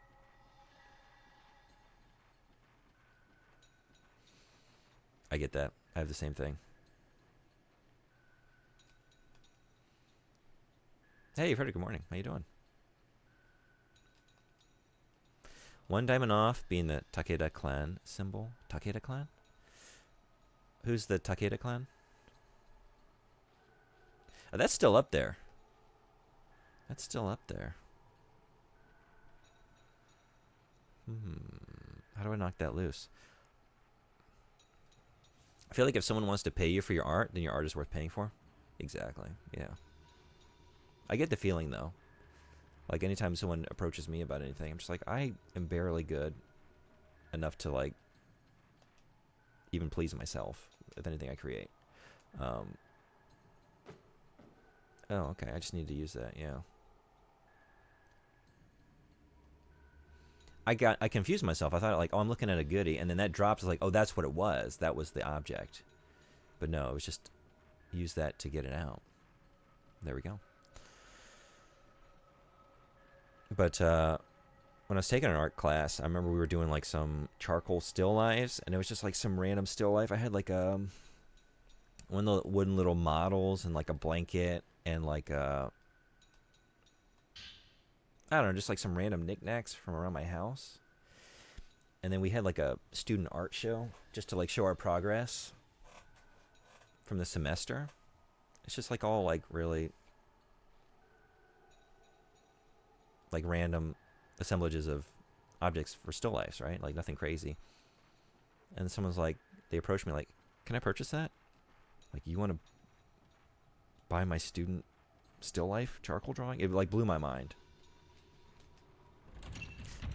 S1: I get that. I have the same thing. Hey, Frederick, good morning. How you doing? One diamond off being the Takeda clan symbol. Takeda clan? Who's the Takeda clan? Oh, that's still up there. That's still up there. How do I knock that loose? I feel like if someone wants to pay you for your art, then your art is worth paying for. Exactly. Yeah. I get the feeling, though. Like, anytime someone approaches me about anything, I'm just like, I am barely good enough to, like, even please myself with anything I create. Oh, okay. I just need to use that, yeah. I confused myself. I thought like, oh, I'm looking at a goodie, and then that dropped. Like, oh, that's what it was. That was the object. But no, it was just use that to get it out. There we go. But when I was taking an art class, I remember we were doing like some charcoal still lifes, and it was just like some random still life. I had like one of the wooden little models and like a blanket and like I don't know, just like some random knickknacks from around my house. And then we had like a student art show just to like show our progress from the semester. It's just like all like really like random assemblages of objects for still lifes, right? Like nothing crazy. And someone's like, they approached me like, can I purchase that? Like, you want to buy my student still life charcoal drawing? It like blew my mind.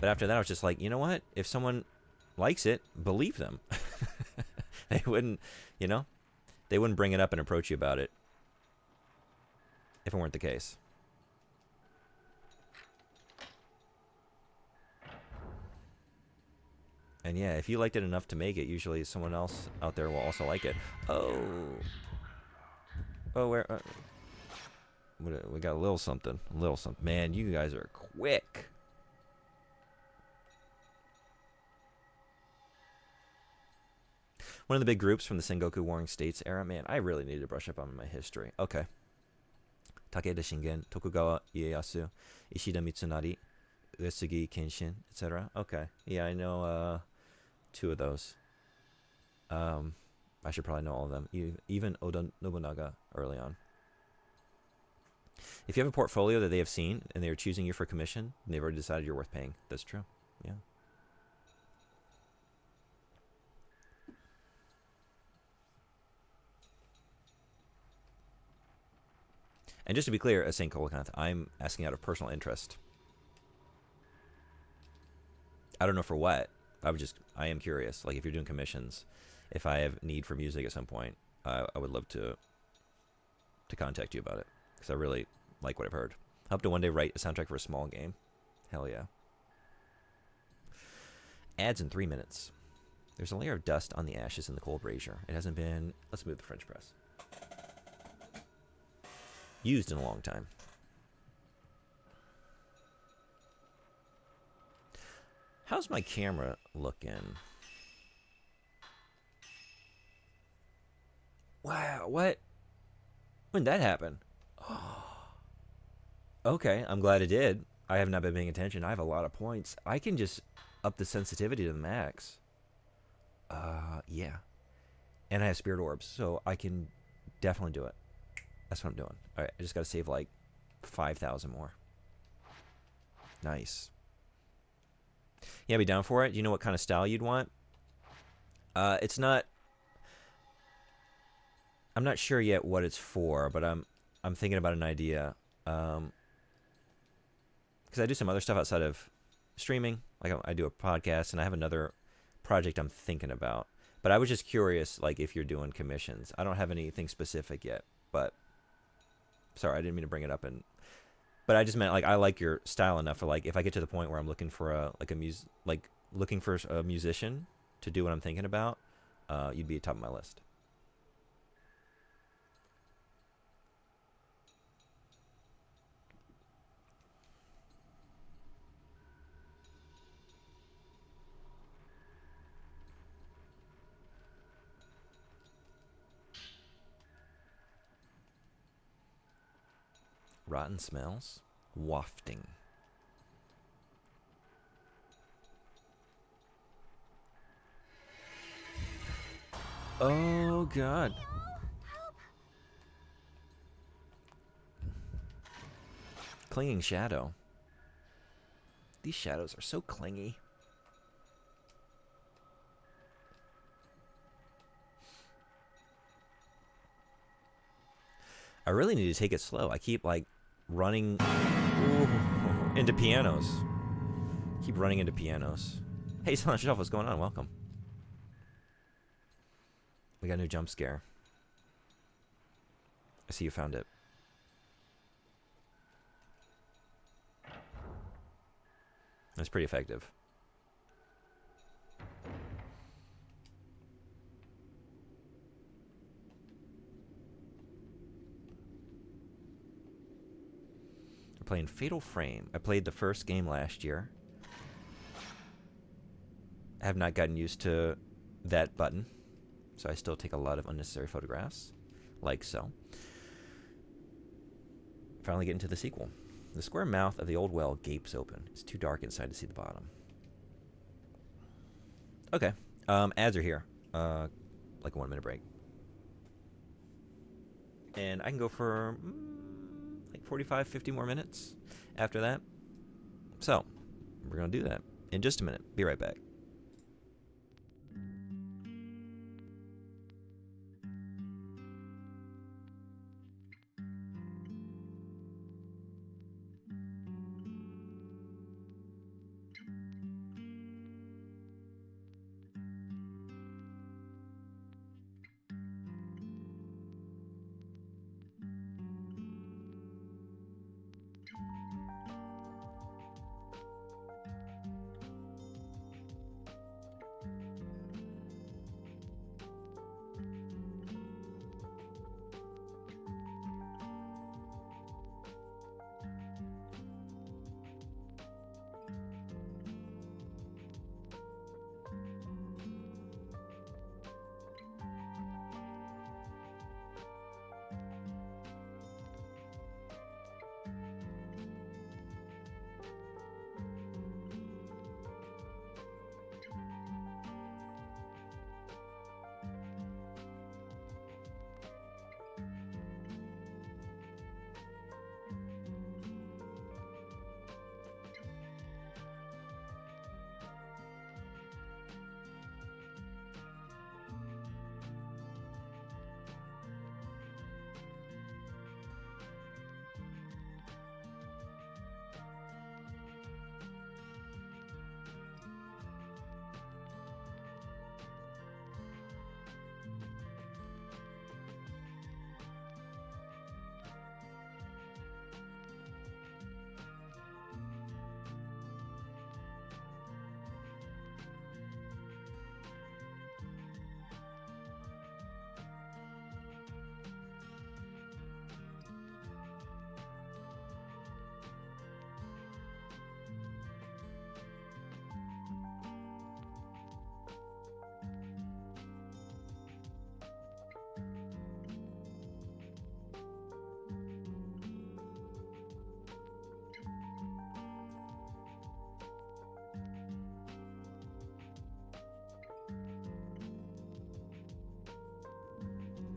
S1: But after that, I was just like, you know what? If someone likes it, believe them. They wouldn't, you know, they wouldn't bring it up and approach you about it if it weren't the case. And yeah, if you liked it enough to make it, usually someone else out there will also like it. Oh. Oh, where? We got a little something. A little something. Man, you guys are quick. One of the big groups from the Sengoku Warring States era. Man, I really need to brush up on my history. Okay. Takeda Shingen, Tokugawa Ieyasu, Ishida Mitsunari, Uesugi Kenshin, etc. Okay. Yeah, I know two of those. I should probably know all of them. Even Oda Nobunaga early on. If you have a portfolio that they have seen and they're choosing you for commission, and they've already decided you're worth paying. That's true. Yeah. And just to be clear, as St. Colacanth, I'm asking out of personal interest. I don't know for what. I am curious. Like, if you're doing commissions, if I have need for music at some point, I would love to contact you about it. Because I really like what I've heard. I hope to one day write a soundtrack for a small game. Hell yeah. Ads in 3 minutes. There's a layer of dust on the ashes in the cold brazier. It hasn't been... Let's move the French press. Used in a long time. How's my camera looking? Wow, what? When did that happen? Okay, I'm glad it did. I have not been paying attention. I have a lot of points. I can just up the sensitivity to the max. Yeah. And I have spirit orbs, so I can definitely do it. That's what I'm doing. All right, I just got to save like 5,000 more. Nice. Yeah, be down for it. Do you know what kind of style you'd want? It's not... I'm not sure yet what it's for, but I'm thinking about an idea. Because I do some other stuff outside of streaming. Like I do a podcast, and I have another project I'm thinking about. But I was just curious, like, if you're doing commissions. I don't have anything specific yet, but... Sorry, I didn't mean to bring it up. But I just meant, like, I like your style enough for, like, if I get to the point where I'm looking for looking for a musician to do what I'm thinking about, you'd be top of my list. Rotten smells. Wafting. Oh, God. Clinging shadow. These shadows are so clingy. I really need to take it slow. I keep, like, running into pianos. Keep running into pianos. Hey, Silent Shelf, what's going on? Welcome. We got a new jump scare. I see you found it. That's pretty effective. playing Fatal Frame. I played the first game last year. I have not gotten used to that button, so I still take a lot of unnecessary photographs, like so. Finally get into the sequel. The square mouth of the old well gapes open. It's too dark inside to see the bottom. Okay. Ads are here. Like a 1 minute break. And I can go for like 45, 50 more minutes after that. So, we're going to do that in just a minute. Be right back.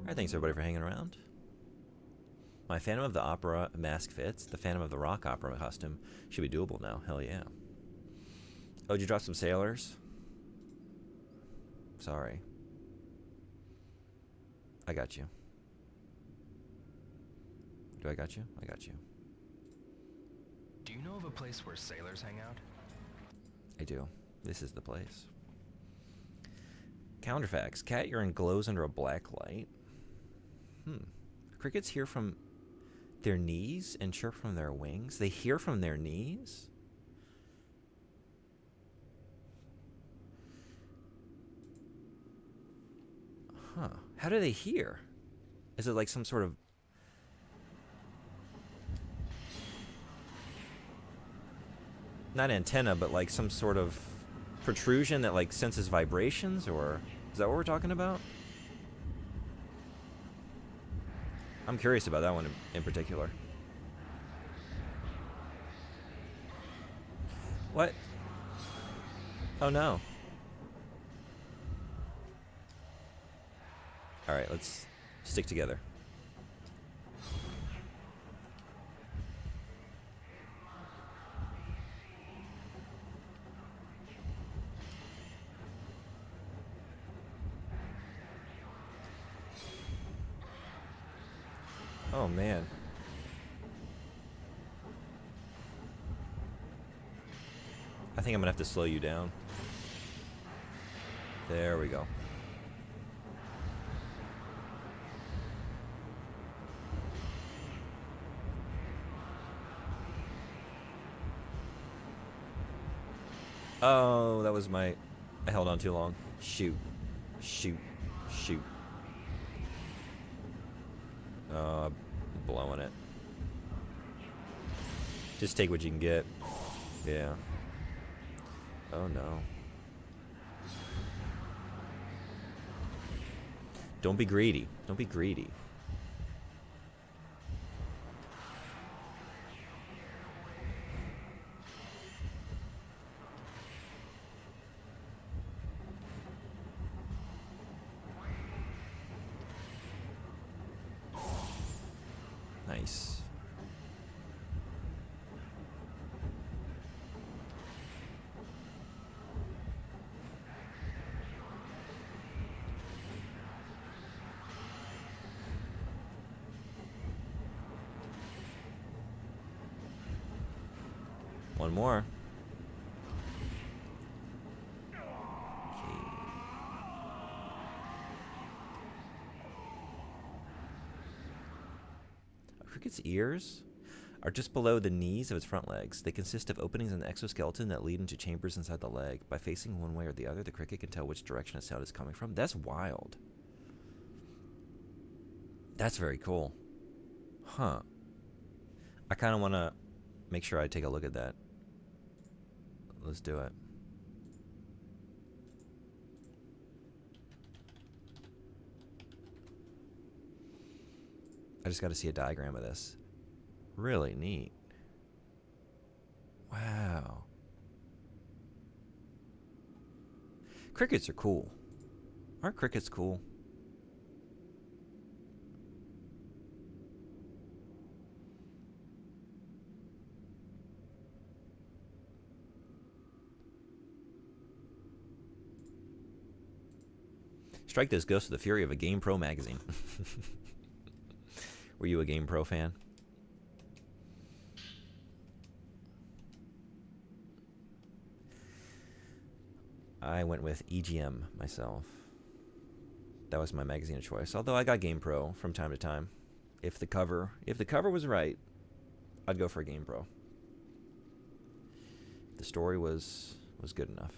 S1: Alright, thanks everybody for hanging around. My Phantom of the Opera mask fits. The Phantom of the Rock opera costume should be doable now. Hell yeah. Oh, did you drop some sailors? Sorry. I got you. Do I got you? I got you.
S4: Do you know of a place where sailors hang out?
S1: I do. This is the place. Counterfacts. Cat urine glows under a black light. Crickets hear from their knees and chirp from their wings. They hear from their knees? Huh. How do they hear? Is it like some sort of... not antenna, but like some sort of protrusion that like senses vibrations? Or is that what we're talking about? I'm curious about that one in particular. What? Oh no. Alright, let's stick together. Oh man. I think I'm gonna have to slow you down. There we go. Oh, that was my... I held on too long. Shoot. Shoot. Shoot. Oh, I'm blowing it. Just take what you can get. Yeah. Oh no. Don't be greedy. Don't be greedy. Nice. One more. Okay. A cricket's ears are just below the knees of its front legs. They consist of openings in the exoskeleton that lead into chambers inside the leg. By facing one way or the other, the cricket can tell which direction a sound is coming from. That's wild. That's very cool. Huh. I kind of want to make sure I take a look at that. Let's do it. I just got to see a diagram of this. Really neat. Wow. Crickets are cool. Aren't crickets cool? Strike this ghost with the fury of a GamePro magazine. Were you a GamePro fan? I went with EGM myself. That was my magazine of choice. Although I got GamePro from time to time. If the cover was right, I'd go for a GamePro. The story was good enough.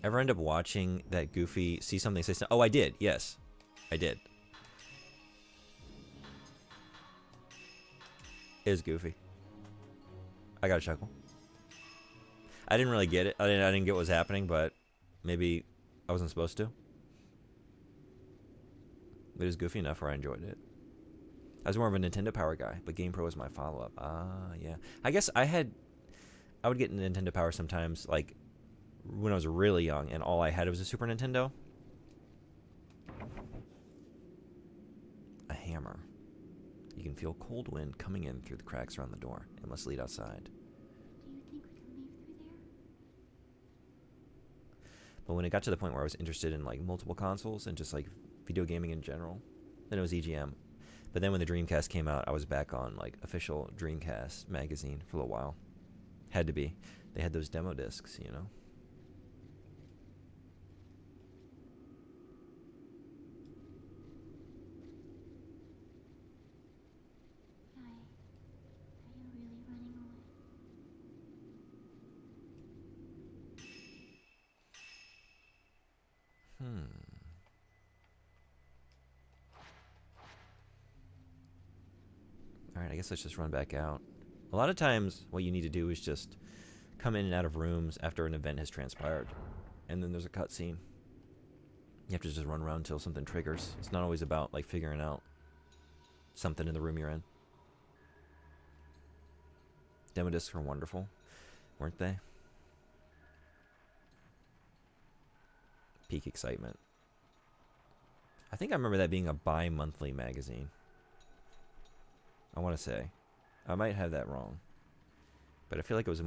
S1: Ever end up watching that Goofy see something, say something? Oh, I did. Yes, I did. It is Goofy. I got a chuckle. I didn't really get it. I didn't get what was happening, but maybe I wasn't supposed to. It was goofy enough where I enjoyed it. I was more of a Nintendo Power guy, but GamePro was my follow-up. Ah, yeah. I guess I would get Nintendo Power sometimes, like, when I was really young, and all I had was a Super Nintendo. A hammer. You can feel cold wind coming in through the cracks around the door. It must lead outside.
S3: Do you think we can leave through there?
S1: But when it got to the point where I was interested in like multiple consoles and just like video gaming in general, then it was EGM. But then when the Dreamcast came out, I was back on like official Dreamcast magazine for a little while. Had to be. They had those demo discs, you know.
S3: Are you really running away?
S1: Alright, I guess let's just run back out. A lot of times, what you need to do is just come in and out of rooms after an event has transpired. And then there's a cutscene. You have to just run around until something triggers. It's not always about, like, figuring out something in the room you're in. Demo discs were wonderful, weren't they? Peak excitement. I think I remember that being a bi-monthly magazine. I want to say. I might have that wrong. But I feel like it was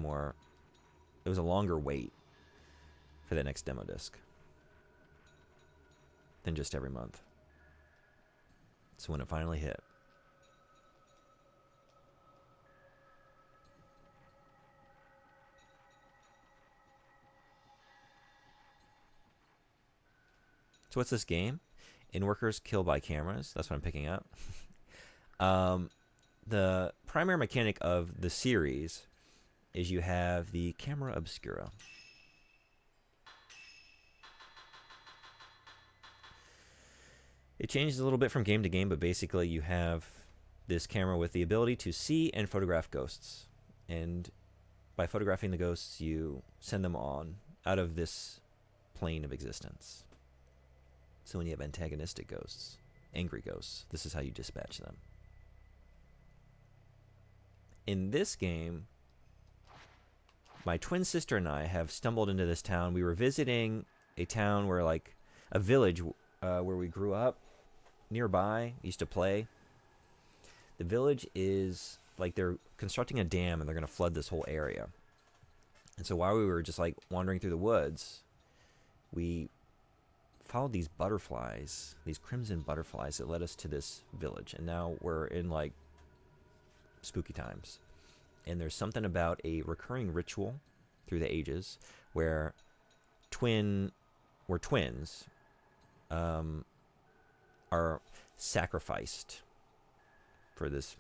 S1: a longer wait for that next demo disc than just every month. So when it finally hit. So what's this game? In-workers kill by cameras. That's what I'm picking up. The primary mechanic of the series is you have the camera obscura. It changes a little bit from game to game, but basically you have this camera with the ability to see and photograph ghosts. And by photographing the ghosts, you send them on out of this plane of existence. So when you have antagonistic ghosts, angry ghosts, this is how you dispatch them. In this game, my twin sister and I have stumbled into this town. We were visiting a town where, like, a village where we grew up nearby, used to play. The village is, like, they're constructing a dam and they're going to flood this whole area. And so while we were just, like, wandering through the woods, we followed these butterflies, these crimson butterflies that led us to this village. And now we're in, like, spooky times. And there's something about a recurring ritual through the ages where twins are sacrificed for this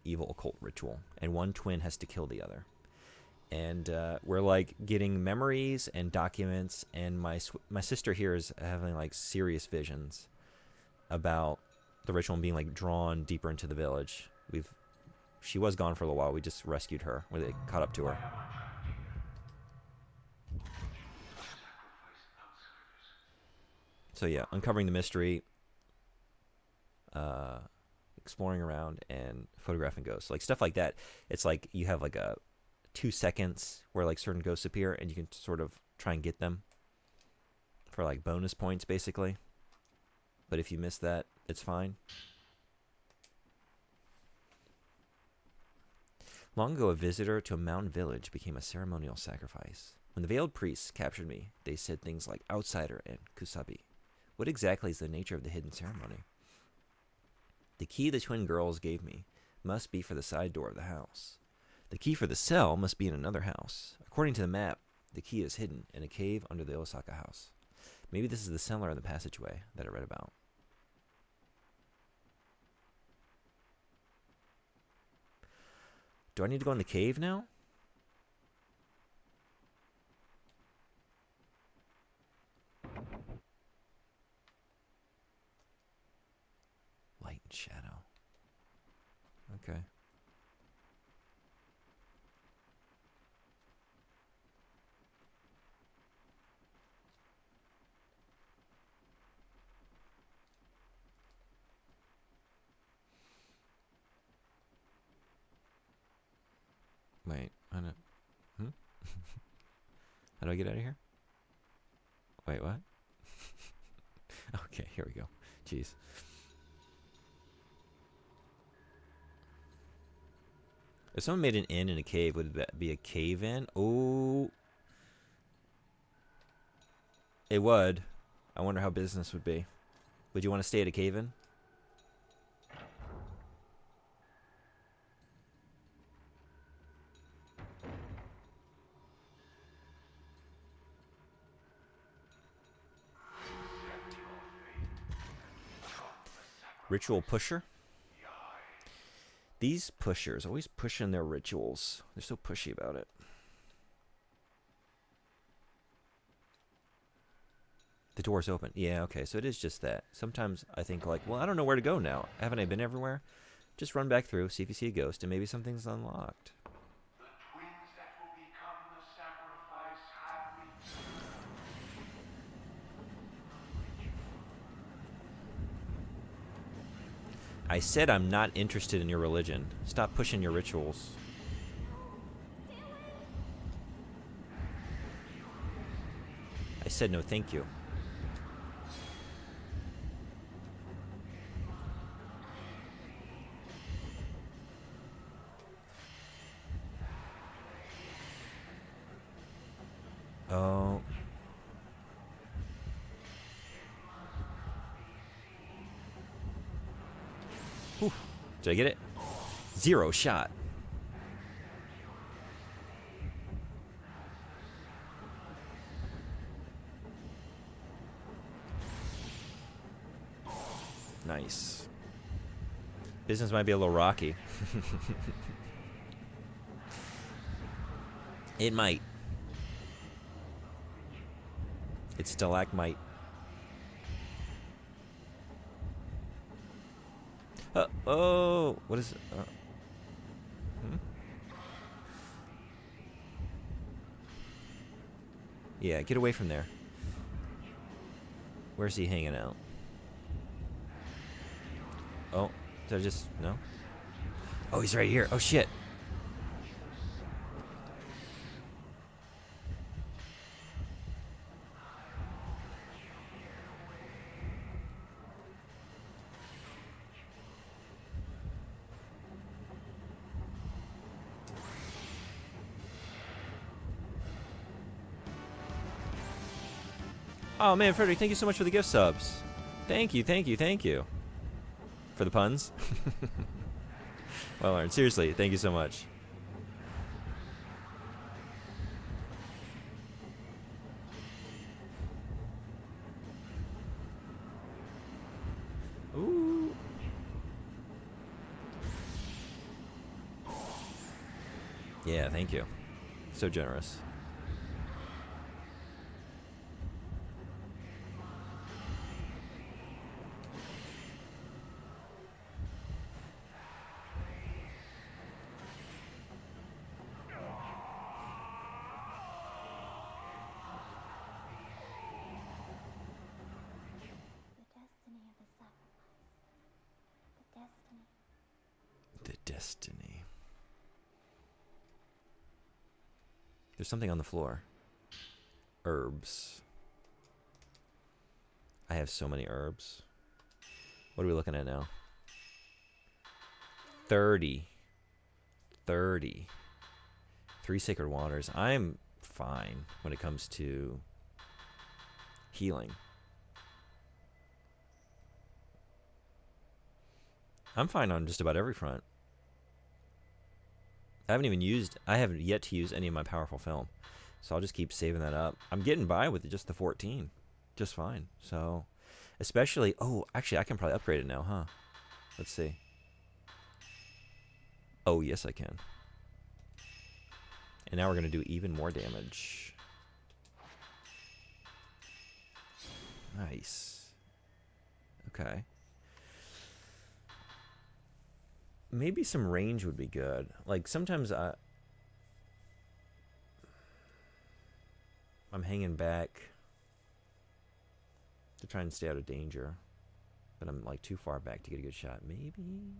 S1: evil occult ritual, and one twin has to kill the other. And we're, like, getting memories and documents, and my sister here is having, like, serious visions about the ritual and being, like, drawn deeper into the village. She was gone for a little while. We just rescued her when they caught up to her. So yeah, uncovering the mystery, exploring around, and photographing ghosts, like stuff like that. It's like you have like a 2 seconds where, like, certain ghosts appear, and you can sort of try and get them for, like, bonus points, basically. But if you miss that, it's fine. Long ago, a visitor to a mountain village became a ceremonial sacrifice. When the veiled priests captured me, they said things like outsider and kusabi. What exactly is the nature of the hidden ceremony? The key the twin girls gave me must be for the side door of the house. The key for the cell must be in another house. According to the map, the key is hidden in a cave under the Osaka house. Maybe this is the cellar in the passageway that I read about. Do I need to go in the cave now? Light and shadow. Okay. Wait, I don't. How do I get out of here? Wait, what? Okay, here we go. Jeez. If someone made an inn in a cave, would that be a cave in? Oh. It would. I wonder how business would be. Would you want to stay at a cave in? Ritual pusher? These pushers always pushing their rituals. They're so pushy about it. The door's open. Yeah, okay, so it is just that. Sometimes I think, like, well, I don't know where to go now. Haven't I been everywhere? Just run back through, see if you see a ghost, and maybe something's unlocked.
S5: The twins that will become the sacrifice have returned.
S1: I said I'm not interested in your religion. Stop pushing your rituals. I said no thank you. Oh. Whew. Did I get it? 0 shot. Nice. Business might be a little rocky. It might. It's stalagmite. Oh, what is it? Hmm? Yeah, get away from there. Where's he hanging out? Oh, did I just... No? Oh, he's right here. Oh, shit. Oh, man, Frederick, thank you so much for the gift subs. Thank you, thank you, thank you. For the puns? Well, Lauren, seriously, thank you so much. Ooh. Yeah, thank you. So generous.
S3: The destiny of the sacrifice. The destiny.
S1: The destiny. There's something on the floor. Herbs. I have so many herbs. What are we looking at now? 30. 30. 3 sacred waters. I'm fine when it comes to healing. I'm fine on just about every front. I haven't yet to use any of my powerful film. So I'll just keep saving that up. I'm getting by with just the 14. Just fine. So, especially, oh, actually I can probably upgrade it now, huh? Let's see. Oh, yes I can. And now we're going to do even more damage. Nice. Okay. Maybe some range would be good. Like, sometimes I'm hanging back to try and stay out of danger. But I'm, like, too far back to get a good shot. Maybe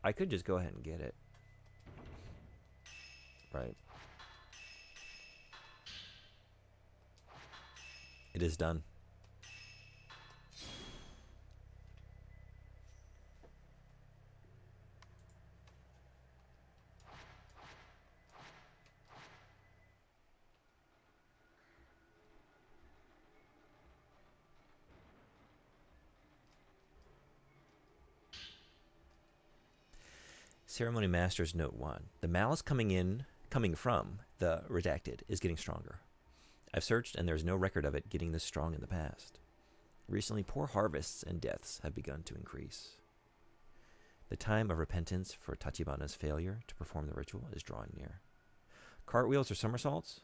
S1: I could just go ahead and get it. Right. It is done. Ceremony Masters Note 1. The malice coming from the Redacted is getting stronger. I've searched and there's no record of it getting this strong in the past. Recently, poor harvests and deaths have begun to increase. The time of repentance for Tachibana's failure to perform the ritual is drawing near. Cartwheels or somersaults?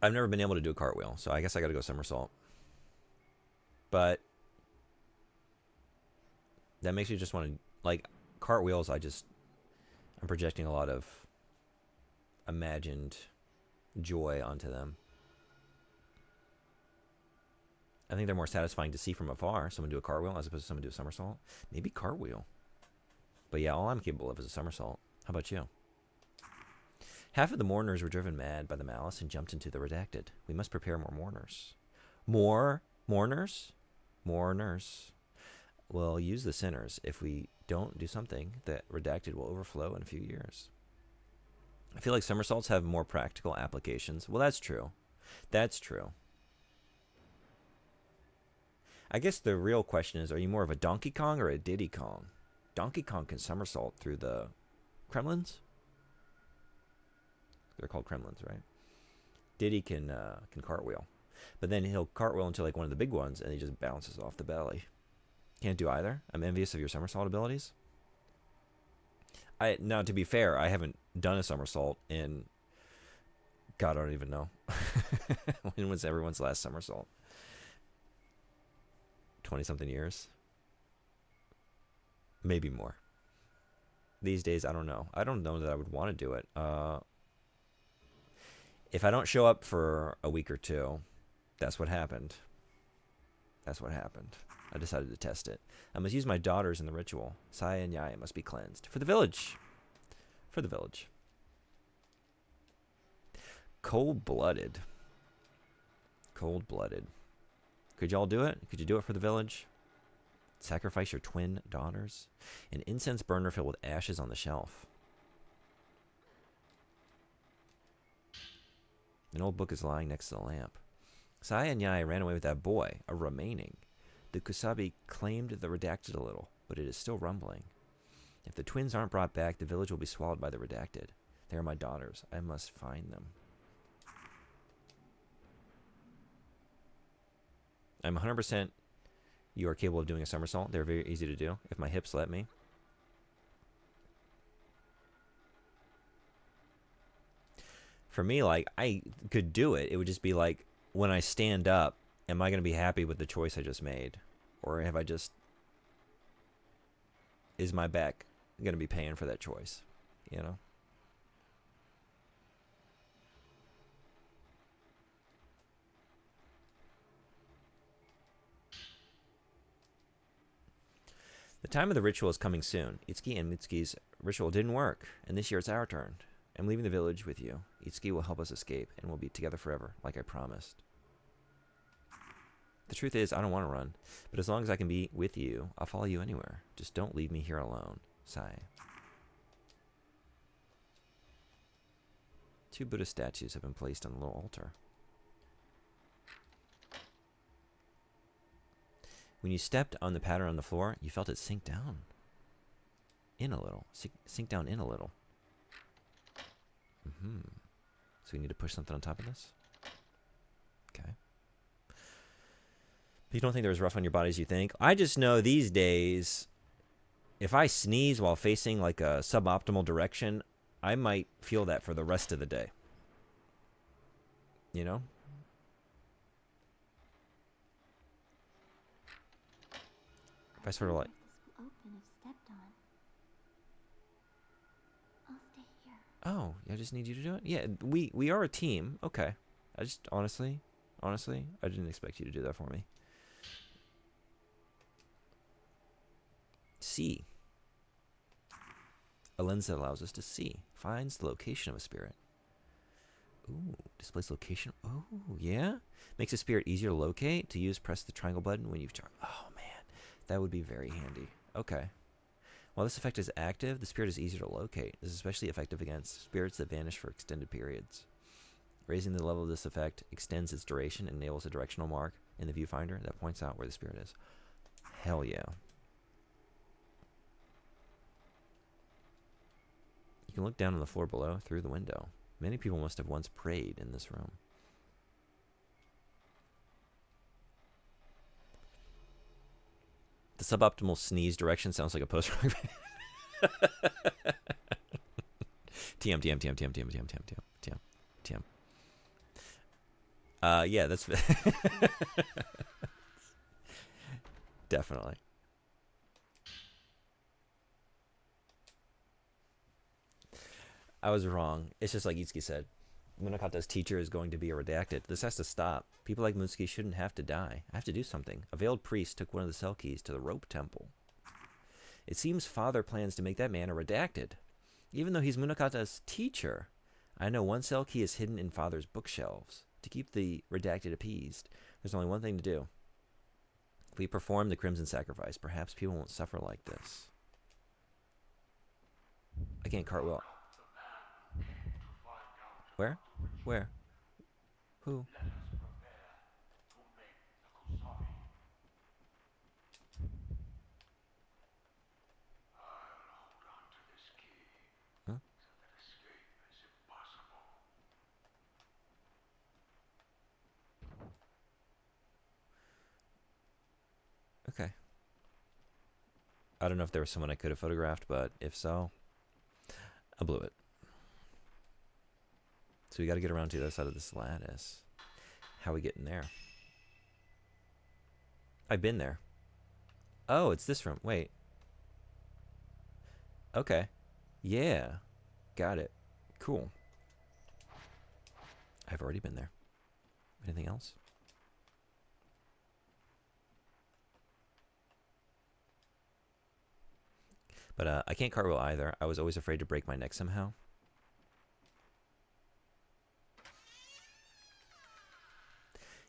S1: I've never been able to do a cartwheel, so I guess I gotta go somersault. But that makes me just want to, like, cartwheels, I'm projecting a lot of imagined joy onto them. I think they're more satisfying to see from afar, someone do a cartwheel as opposed to someone do a somersault. Maybe cartwheel. But yeah, all I'm capable of is a somersault. How about you? Half of the mourners were driven mad by the malice and jumped into the Redacted. We must prepare more mourners. More mourners? Mourners. We'll use the sinners. If we don't do something, the Redacted will overflow in a few years. I feel like somersaults have more practical applications. Well, that's true. That's true. I guess the real question is, are you more of a Donkey Kong or a Diddy Kong? Donkey Kong can somersault through the Kremlins? They're called Kremlins, right? Diddy can cartwheel. But then he'll cartwheel into like one of the big ones and he just bounces off the belly. Can't do either. I'm envious of your somersault abilities. Now, to be fair, I haven't done a somersault in... God, I don't even know. When was everyone's last somersault? 20-something years. Maybe more. These days, I don't know. I don't know that I would want to do it. If I don't show up for a week or two, that's what happened. That's what happened. I decided to test it. I must use my daughters in the ritual. Saya and Yaya must be cleansed. For the village. For the village. Cold-blooded. Cold-blooded. Could y'all do it? Could you do it for the village? Sacrifice your twin daughters? An incense burner filled with ashes on the shelf. An old book is lying next to the lamp. Saya and Yaya ran away with that boy, a remaining. The Kusabi claimed the redacted a little, but it is still rumbling. If the twins aren't brought back, the village will be swallowed by the redacted. They are my daughters. I must find them. I'm 100% you are capable of doing a somersault. They're very easy to do, if my hips let me. For me, like, I could do it. It would just be like, when I stand up, am I going to be happy with the choice I just made? Or have I just... Is my back going to be paying for that choice? You know? The time of the ritual is coming soon. Itsuki and Mitsuki's ritual didn't work, and this year it's our turn. I'm leaving the village with you. Itsuki will help us escape, and we'll be together forever, like I promised. The truth is, I don't want to run, but as long as I can be with you, I'll follow you anywhere. Just don't leave me here alone. Sigh. 2 Buddha statues have been placed on the little altar. When you stepped on the pattern on the floor, you felt it sink down. In a little. Sink down in a little. So we need to push something on top of this? Okay. But you don't think they're as rough on your body as you think? I just know these days, if I sneeze while facing like a suboptimal direction, I might feel that for the rest of the day. You know? If I sort of like...
S3: This will open if stepped on. I'll stay here.
S1: Oh, I just need you to do it? Yeah, we are a team. Okay. I just, honestly, I didn't expect you to do that for me. See. A lens that allows us to see. Finds the location of a spirit. Ooh, displays location. Oh, yeah? Makes a spirit easier to locate. To use, press the triangle button when you've charged. Oh, man. That would be very handy. Okay. While this effect is active, the spirit is easier to locate. This is especially effective against spirits that vanish for extended periods. Raising the level of this effect extends its duration and enables a directional mark in the viewfinder that points out where the spirit is. Hell yeah. You can look down on the floor below through the window. Many people must have once prayed in this room. The suboptimal sneeze direction sounds like a post-rock band. TM. Yeah, that's... Definitely. I was wrong. It's just like Itsuki said. Munakata's teacher is going to be a redacted. This has to stop. People like Mitsuki shouldn't have to die. I have to do something. A veiled priest took one of the cell keys to the rope temple. It seems father plans to make that man a redacted. Even though he's Munakata's teacher, I know one cell key is hidden in father's bookshelves. To keep the redacted appeased, there's only one thing to do. If we perform the Crimson Sacrifice, perhaps people won't suffer like this. I can't cartwheel. Where? Where? Who? Huh? Okay. I don't know if there was someone I could have photographed, but if so, I blew it. So we got to get around to the other side of this lattice. How are we getting there? I've been there. Oh, it's this room. Wait. Okay. Yeah. Got it. Cool. I've already been there. Anything else? But I can't cartwheel either. I was always afraid to break my neck somehow.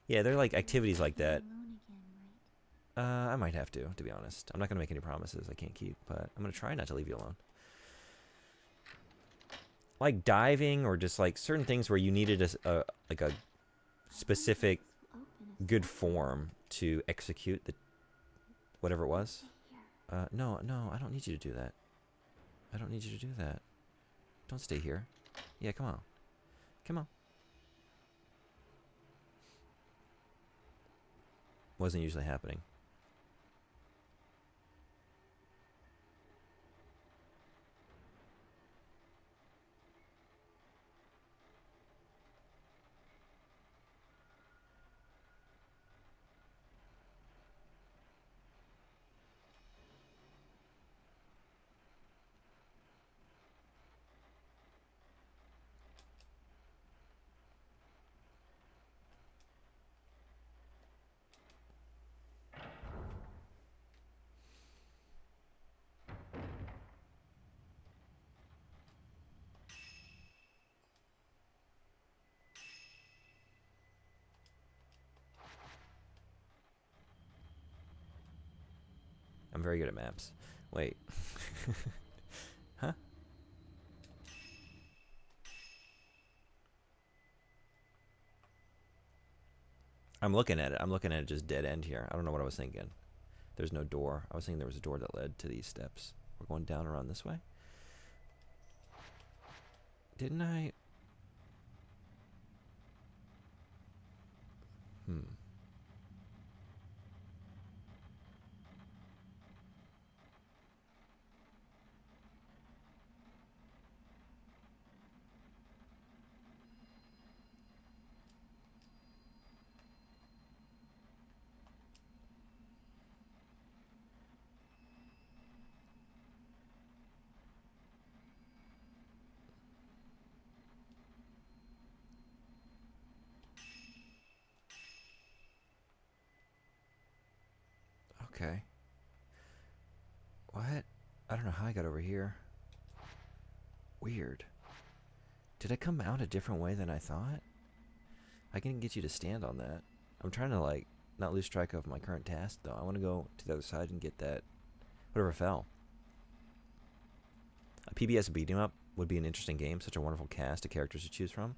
S1: Yeah, they're like activities like that.
S3: Alone again, right?
S1: I might have to be honest. I'm not going to make any promises I can't keep, but I'm going to try not to leave you alone. Like diving or just like certain things where you needed like a specific
S3: Open as
S1: good form to execute the whatever it was.
S3: here.
S1: No, I don't need you to do that. I don't need you to do that. Don't stay here. Yeah, come on. Come on. Wasn't usually happening. I'm very good at maps. Wait. Huh? I'm looking at it. I'm looking at it just dead end here. I don't know what I was thinking. There's no door. I was thinking there was a door that led to these steps. We're going down around this way. Didn't I? Okay. What? I don't know how I got over here. Weird. Did I come out a different way than I thought? I can get you to stand on that. I'm trying to, like, not lose track of my current task, though. I want to go to the other side and get that. Whatever fell. A PBS beat 'em up would be an interesting game. Such a wonderful cast of characters to choose from.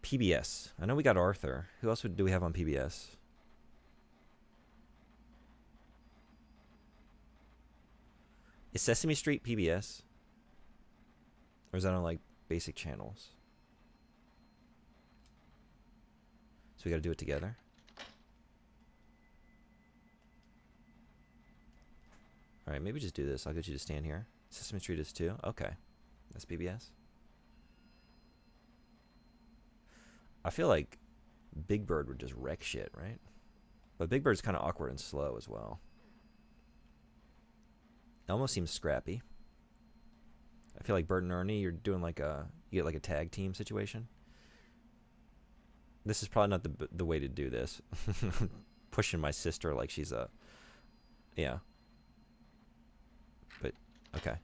S1: PBS. I know we got Arthur. Who else do we have on PBS? Is Sesame Street PBS? Or is that on, like, basic channels? So we gotta do it together? Alright, maybe just do this. I'll get you to stand here. Sesame Street is too? Okay. That's PBS. I feel like Big Bird would just wreck shit, right? But Big Bird's kind of awkward and slow as well. It almost seems scrappy. I feel like Bert and Ernie, you're doing like you get like a tag team situation. This is probably not the way to do this. Pushing my sister like she's a, yeah. But okay.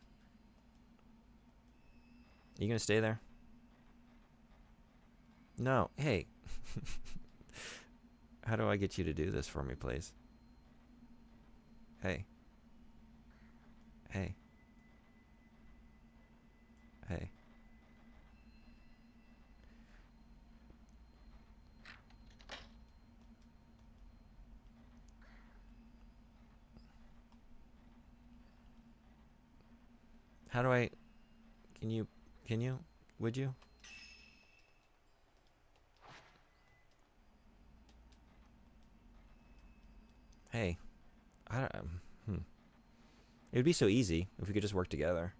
S1: You gonna stay there? No. Hey. How do I get you to do this for me, please? Hey. Hey. Hey. How do I... Can you... Would you? Hey. I don't... It would be so easy if we could just work together.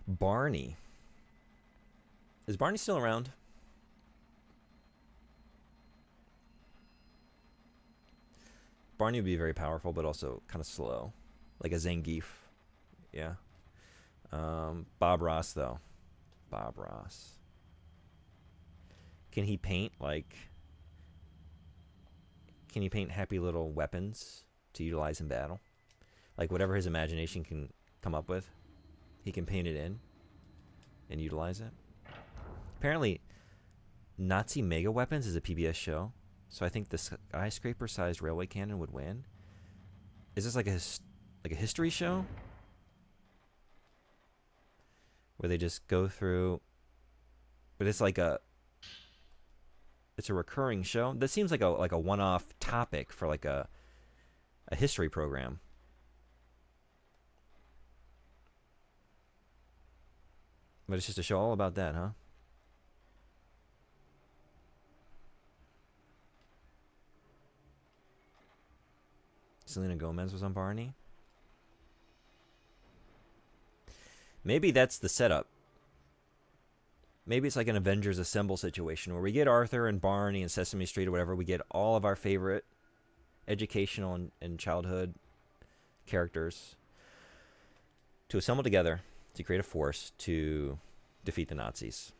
S1: Barney. Is Barney still around? Barney would be very powerful, but also kind of slow, like a Zangief. Yeah. Bob Ross though. Bob Ross. Can he paint like? Can he paint happy little weapons to utilize in battle? Like whatever his imagination can come up with, he can paint it in and utilize it. Apparently, Nazi Mega Weapons is a PBS show, so I think the skyscraper-sized railway cannon would win. Is this like a history show where they just go through? But it's like it's a recurring show. That seems like a one-off topic for like a history program. But it's just a show all about that, huh? Selena Gomez was on Barney. Maybe that's the setup. Maybe it's like an Avengers Assemble situation where we get Arthur and Barney and Sesame Street or whatever. We get all of our favorite educational and childhood characters to assemble together to create a force to defeat the Nazis.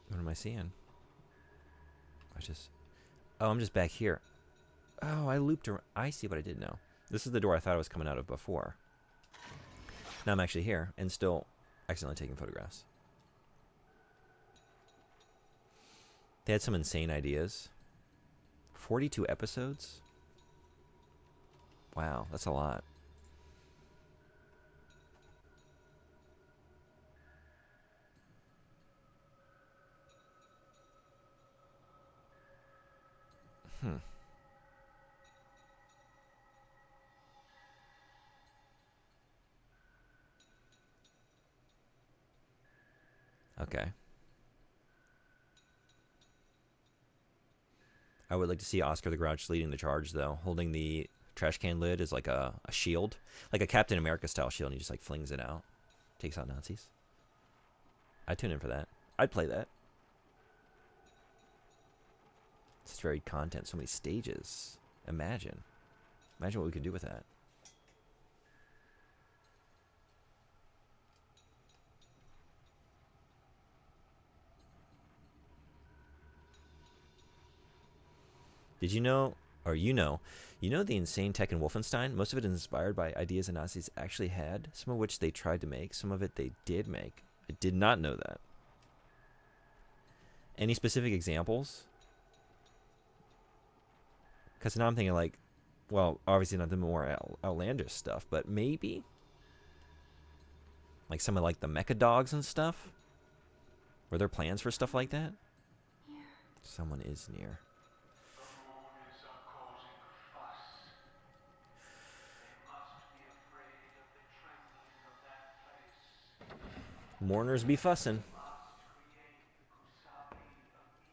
S1: What am I seeing? Oh, I'm just back here. Oh, I looped around. I see what I did now. This is the door I thought I was coming out of before. Now I'm actually here and still accidentally taking photographs. They had some insane ideas. 42 episodes? Wow, that's a lot. Okay. I would like to see Oscar the Grouch leading the charge, though, holding the trash can lid as like a shield, like a Captain America style shield, and he just like flings it out, takes out Nazis. I'd tune in for that. I'd play that. It's varied content, so many stages. Imagine what we could do with that. Did you know, or you know the insane tech in Wolfenstein? Most of it is inspired by ideas the Nazis actually had, some of which they tried to make, some of it they did make. I did not know that. Any specific examples? Because now I'm thinking like, well, obviously not the more outlandish stuff, but maybe like some of like the mecha dogs and stuff. Were there plans for stuff like that?
S3: Yeah.
S1: Someone is near.
S5: The mourners are causing a fuss. They must be afraid of the trembling of that place.
S1: Mourners be fussing.
S5: Must create the Kusabi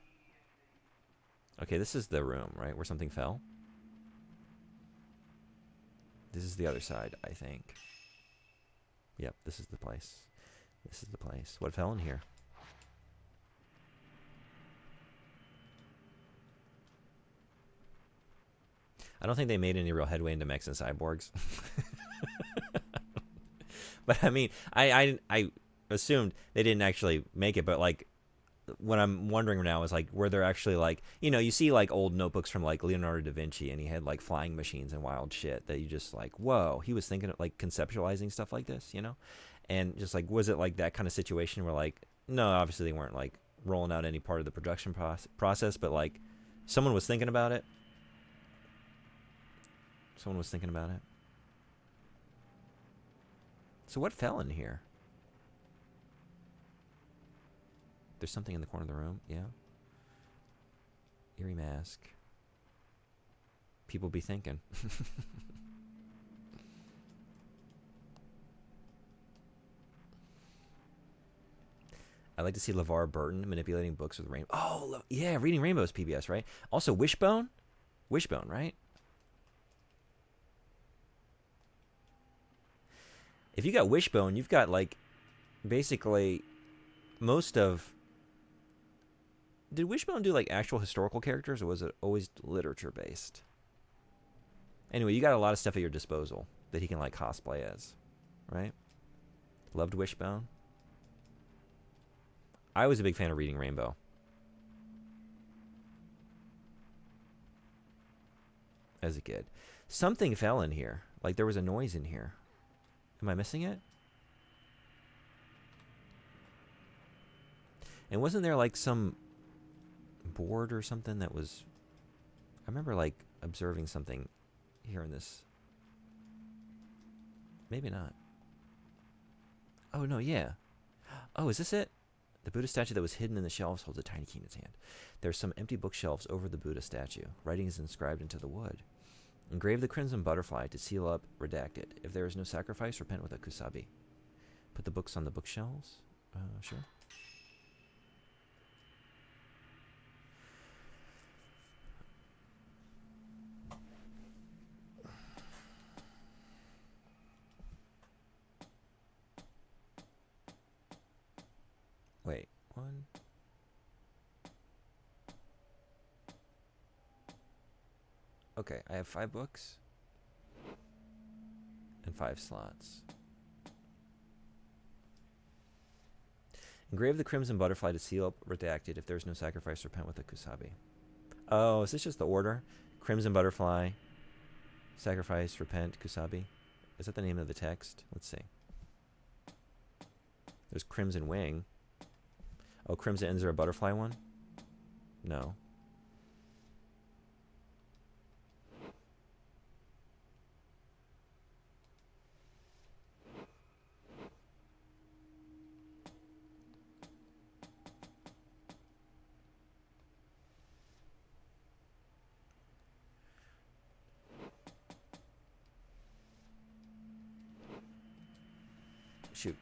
S5: immediately.
S1: Okay, this is the room, right, where something fell? This is the other side, I think. Yep, this is the place. This is the place. What fell in here? I don't think they made any real headway into mechs and cyborgs. But I mean, I assumed they didn't actually make it, but like what I'm wondering now is like, were there actually like, you know, you see like old notebooks from like Leonardo da Vinci and he had like flying machines and wild shit that you just like, whoa, he was thinking of like conceptualizing stuff like this, you know? And just like, was it like that kind of situation where like, no, obviously they weren't like rolling out any part of the production process, but like someone was thinking about it. Someone was thinking about it. So what fell in here? There's something in the corner of the room. Yeah. Eerie mask. People be thinking. I like to see LeVar Burton manipulating books with rainbow. Oh, yeah, Reading Rainbow's PBS, right? Also, Wishbone? Wishbone, right? If you got Wishbone, you've got, like, basically most of... Did Wishbone do, like, actual historical characters, or was it always literature-based? Anyway, you got a lot of stuff at your disposal that he can, like, cosplay as, right? Loved Wishbone. I was a big fan of Reading Rainbow. As a kid. Something fell in here. Like, there was a noise in here. Am I missing it? And wasn't there, like, some board or something that was... I remember, like, observing something here in this. Maybe not. Oh, no, yeah. Oh, is this it? The Buddha statue that was hidden in the shelves holds a tiny key in its hand. There are some empty bookshelves over the Buddha statue. Writing is inscribed into the wood. Engrave the crimson butterfly to seal up redacted. If there is no sacrifice, repent with a kusabi. Put the books on the bookshelves? Sure. Wait, one. Okay, I have 5 books and 5 slots. Engrave the crimson butterfly to seal up redacted. If there's no sacrifice, repent with a kusabi. Oh, is this just the order? Crimson butterfly, sacrifice, repent, kusabi. Is that the name of the text? Let's see. There's crimson wing. Oh, crimson ends are a butterfly one? No. Shoot.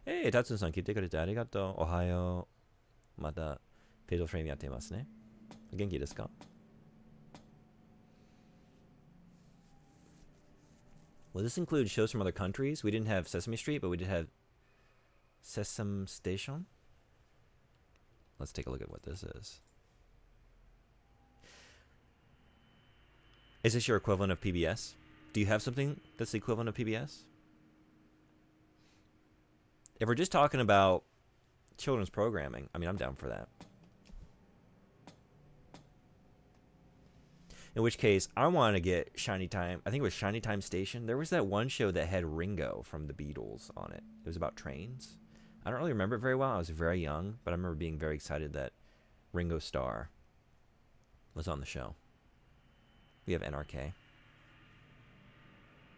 S1: Hey, Tatsun-san, 聞いてくれてありがとう。おはよう。また、ページフレームやっていますね。元気ですか? Will this include shows from other countries? We didn't have Sesame Street, but we did have Sesame Station. Let's take a look at what this is. Is this your equivalent of PBS? Do you have something that's the equivalent of PBS? If we're just talking about children's programming, I mean, I'm down for that. In which case, I want to get Shiny Time. I think it was Shiny Time Station. There was that one show that had Ringo from the Beatles on it. It was about trains. I don't really remember it very well. I was very young, but I remember being very excited that Ringo Starr was on the show. We have NRK.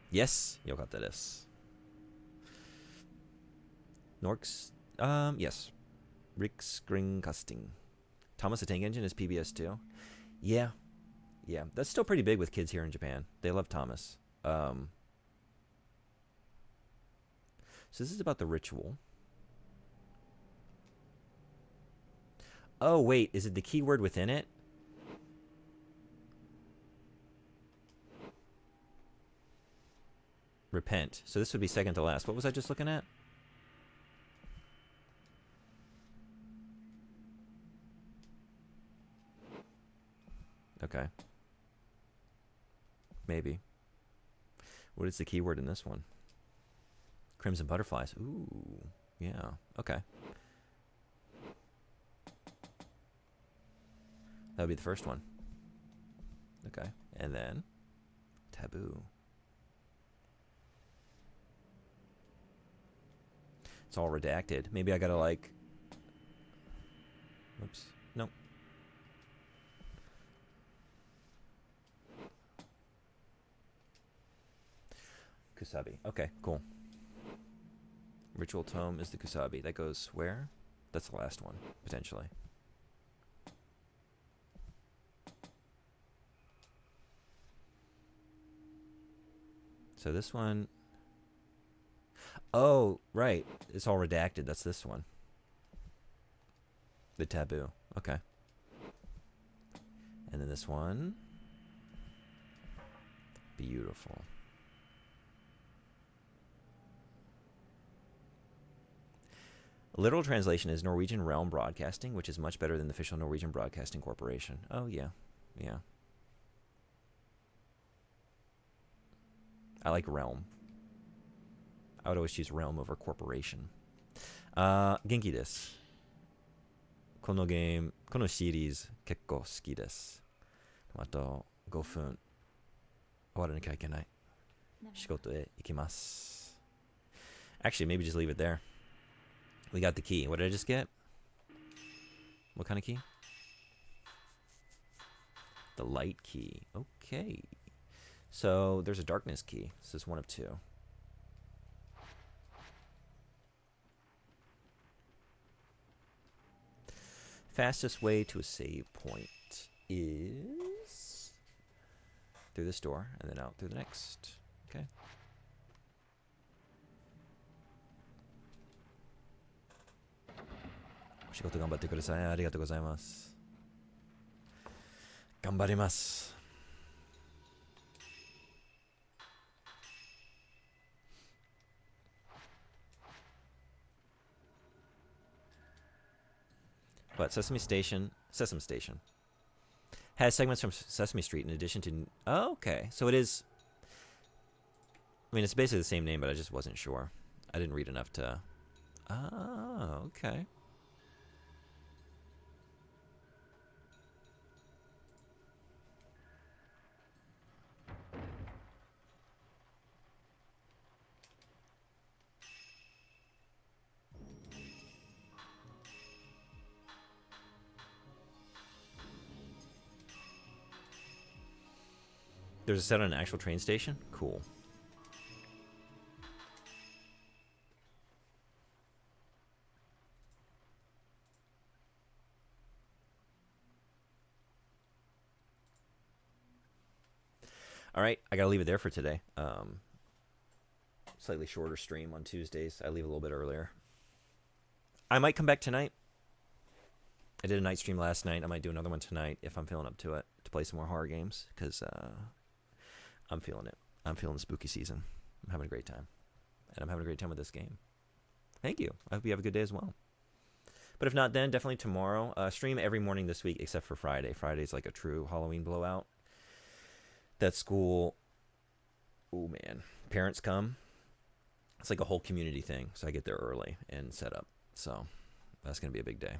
S1: Yes, yokatta desu. Norks, yes. Riksgrengkasting. Thomas the Tank Engine is PBS too. Yeah. Yeah, that's still pretty big with kids here in Japan. They love Thomas. So this is about the ritual. Oh, wait, is it the keyword within it? Repent. So this would be second to last. What was I just looking at? Okay. Maybe. What is the keyword in this one? Crimson butterflies. Ooh. Yeah. Okay. That would be the first one. Okay. And then taboo. It's all redacted. Maybe I gotta like... Whoops. Nope. Kusabi. Okay, cool. Ritual tome is the Kusabi. That goes where? That's the last one, potentially. So this one... Oh, right. It's all redacted. That's this one. The taboo. Okay. And then this one. Beautiful. Literal translation is Norwegian Realm Broadcasting, which is much better than the official Norwegian Broadcasting Corporation. Oh, yeah. Yeah. I like Realm. I would always choose Realm over Corporation. Genki desu. このゲーム、このシリーズ結構好きです。あと5分終わらなきゃいけない。仕事へ行きます。Actually, maybe just leave it there. We got the key. What did I just get? What kind of key? The light key. Okay. So there's a darkness key. This is one of two. Fastest way to a save point is through this door and then out through the next. Okay. Shigoto ganbatte kudasai. Arigatou gozaimasu. Ganbarimasu. But Sesame Station has segments from Sesame Street in addition to... Oh, okay. So it is... I mean, it's basically the same name, but I just wasn't sure. I didn't read enough to... Oh, okay. There's a set on an actual train station? Cool. All right, I gotta leave it there for today. Slightly shorter stream on Tuesdays. I leave a little bit earlier. I might come back tonight. I did a night stream last night. I might do another one tonight if I'm feeling up to it, to play some more horror games, because I'm feeling it. I'm feeling the spooky season. I'm having a great time. And I'm having a great time with this game. Thank you. I hope you have a good day as well. But if not, then definitely tomorrow. Stream every morning this week except for Friday. Friday's like a true Halloween blowout. That school, oh man, parents come. It's like a whole community thing. So I get there early and set up. So that's going to be a big day.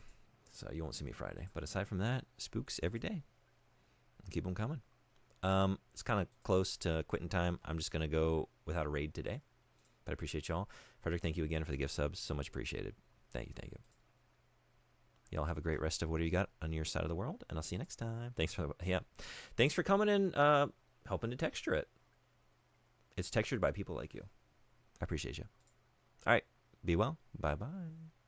S1: So you won't see me Friday. But aside from that, spooks every day. Keep them coming. It's kind of close to quitting time. I'm just going to go without a raid today. But I appreciate y'all. Frederick, thank you again for the gift subs. So much appreciated. Thank you, thank you. Y'all have a great rest of what you got on your side of the world, and I'll see you next time. Thanks for coming and helping to texture it. It's textured by people like you. I appreciate you. All right. Be well. Bye-bye.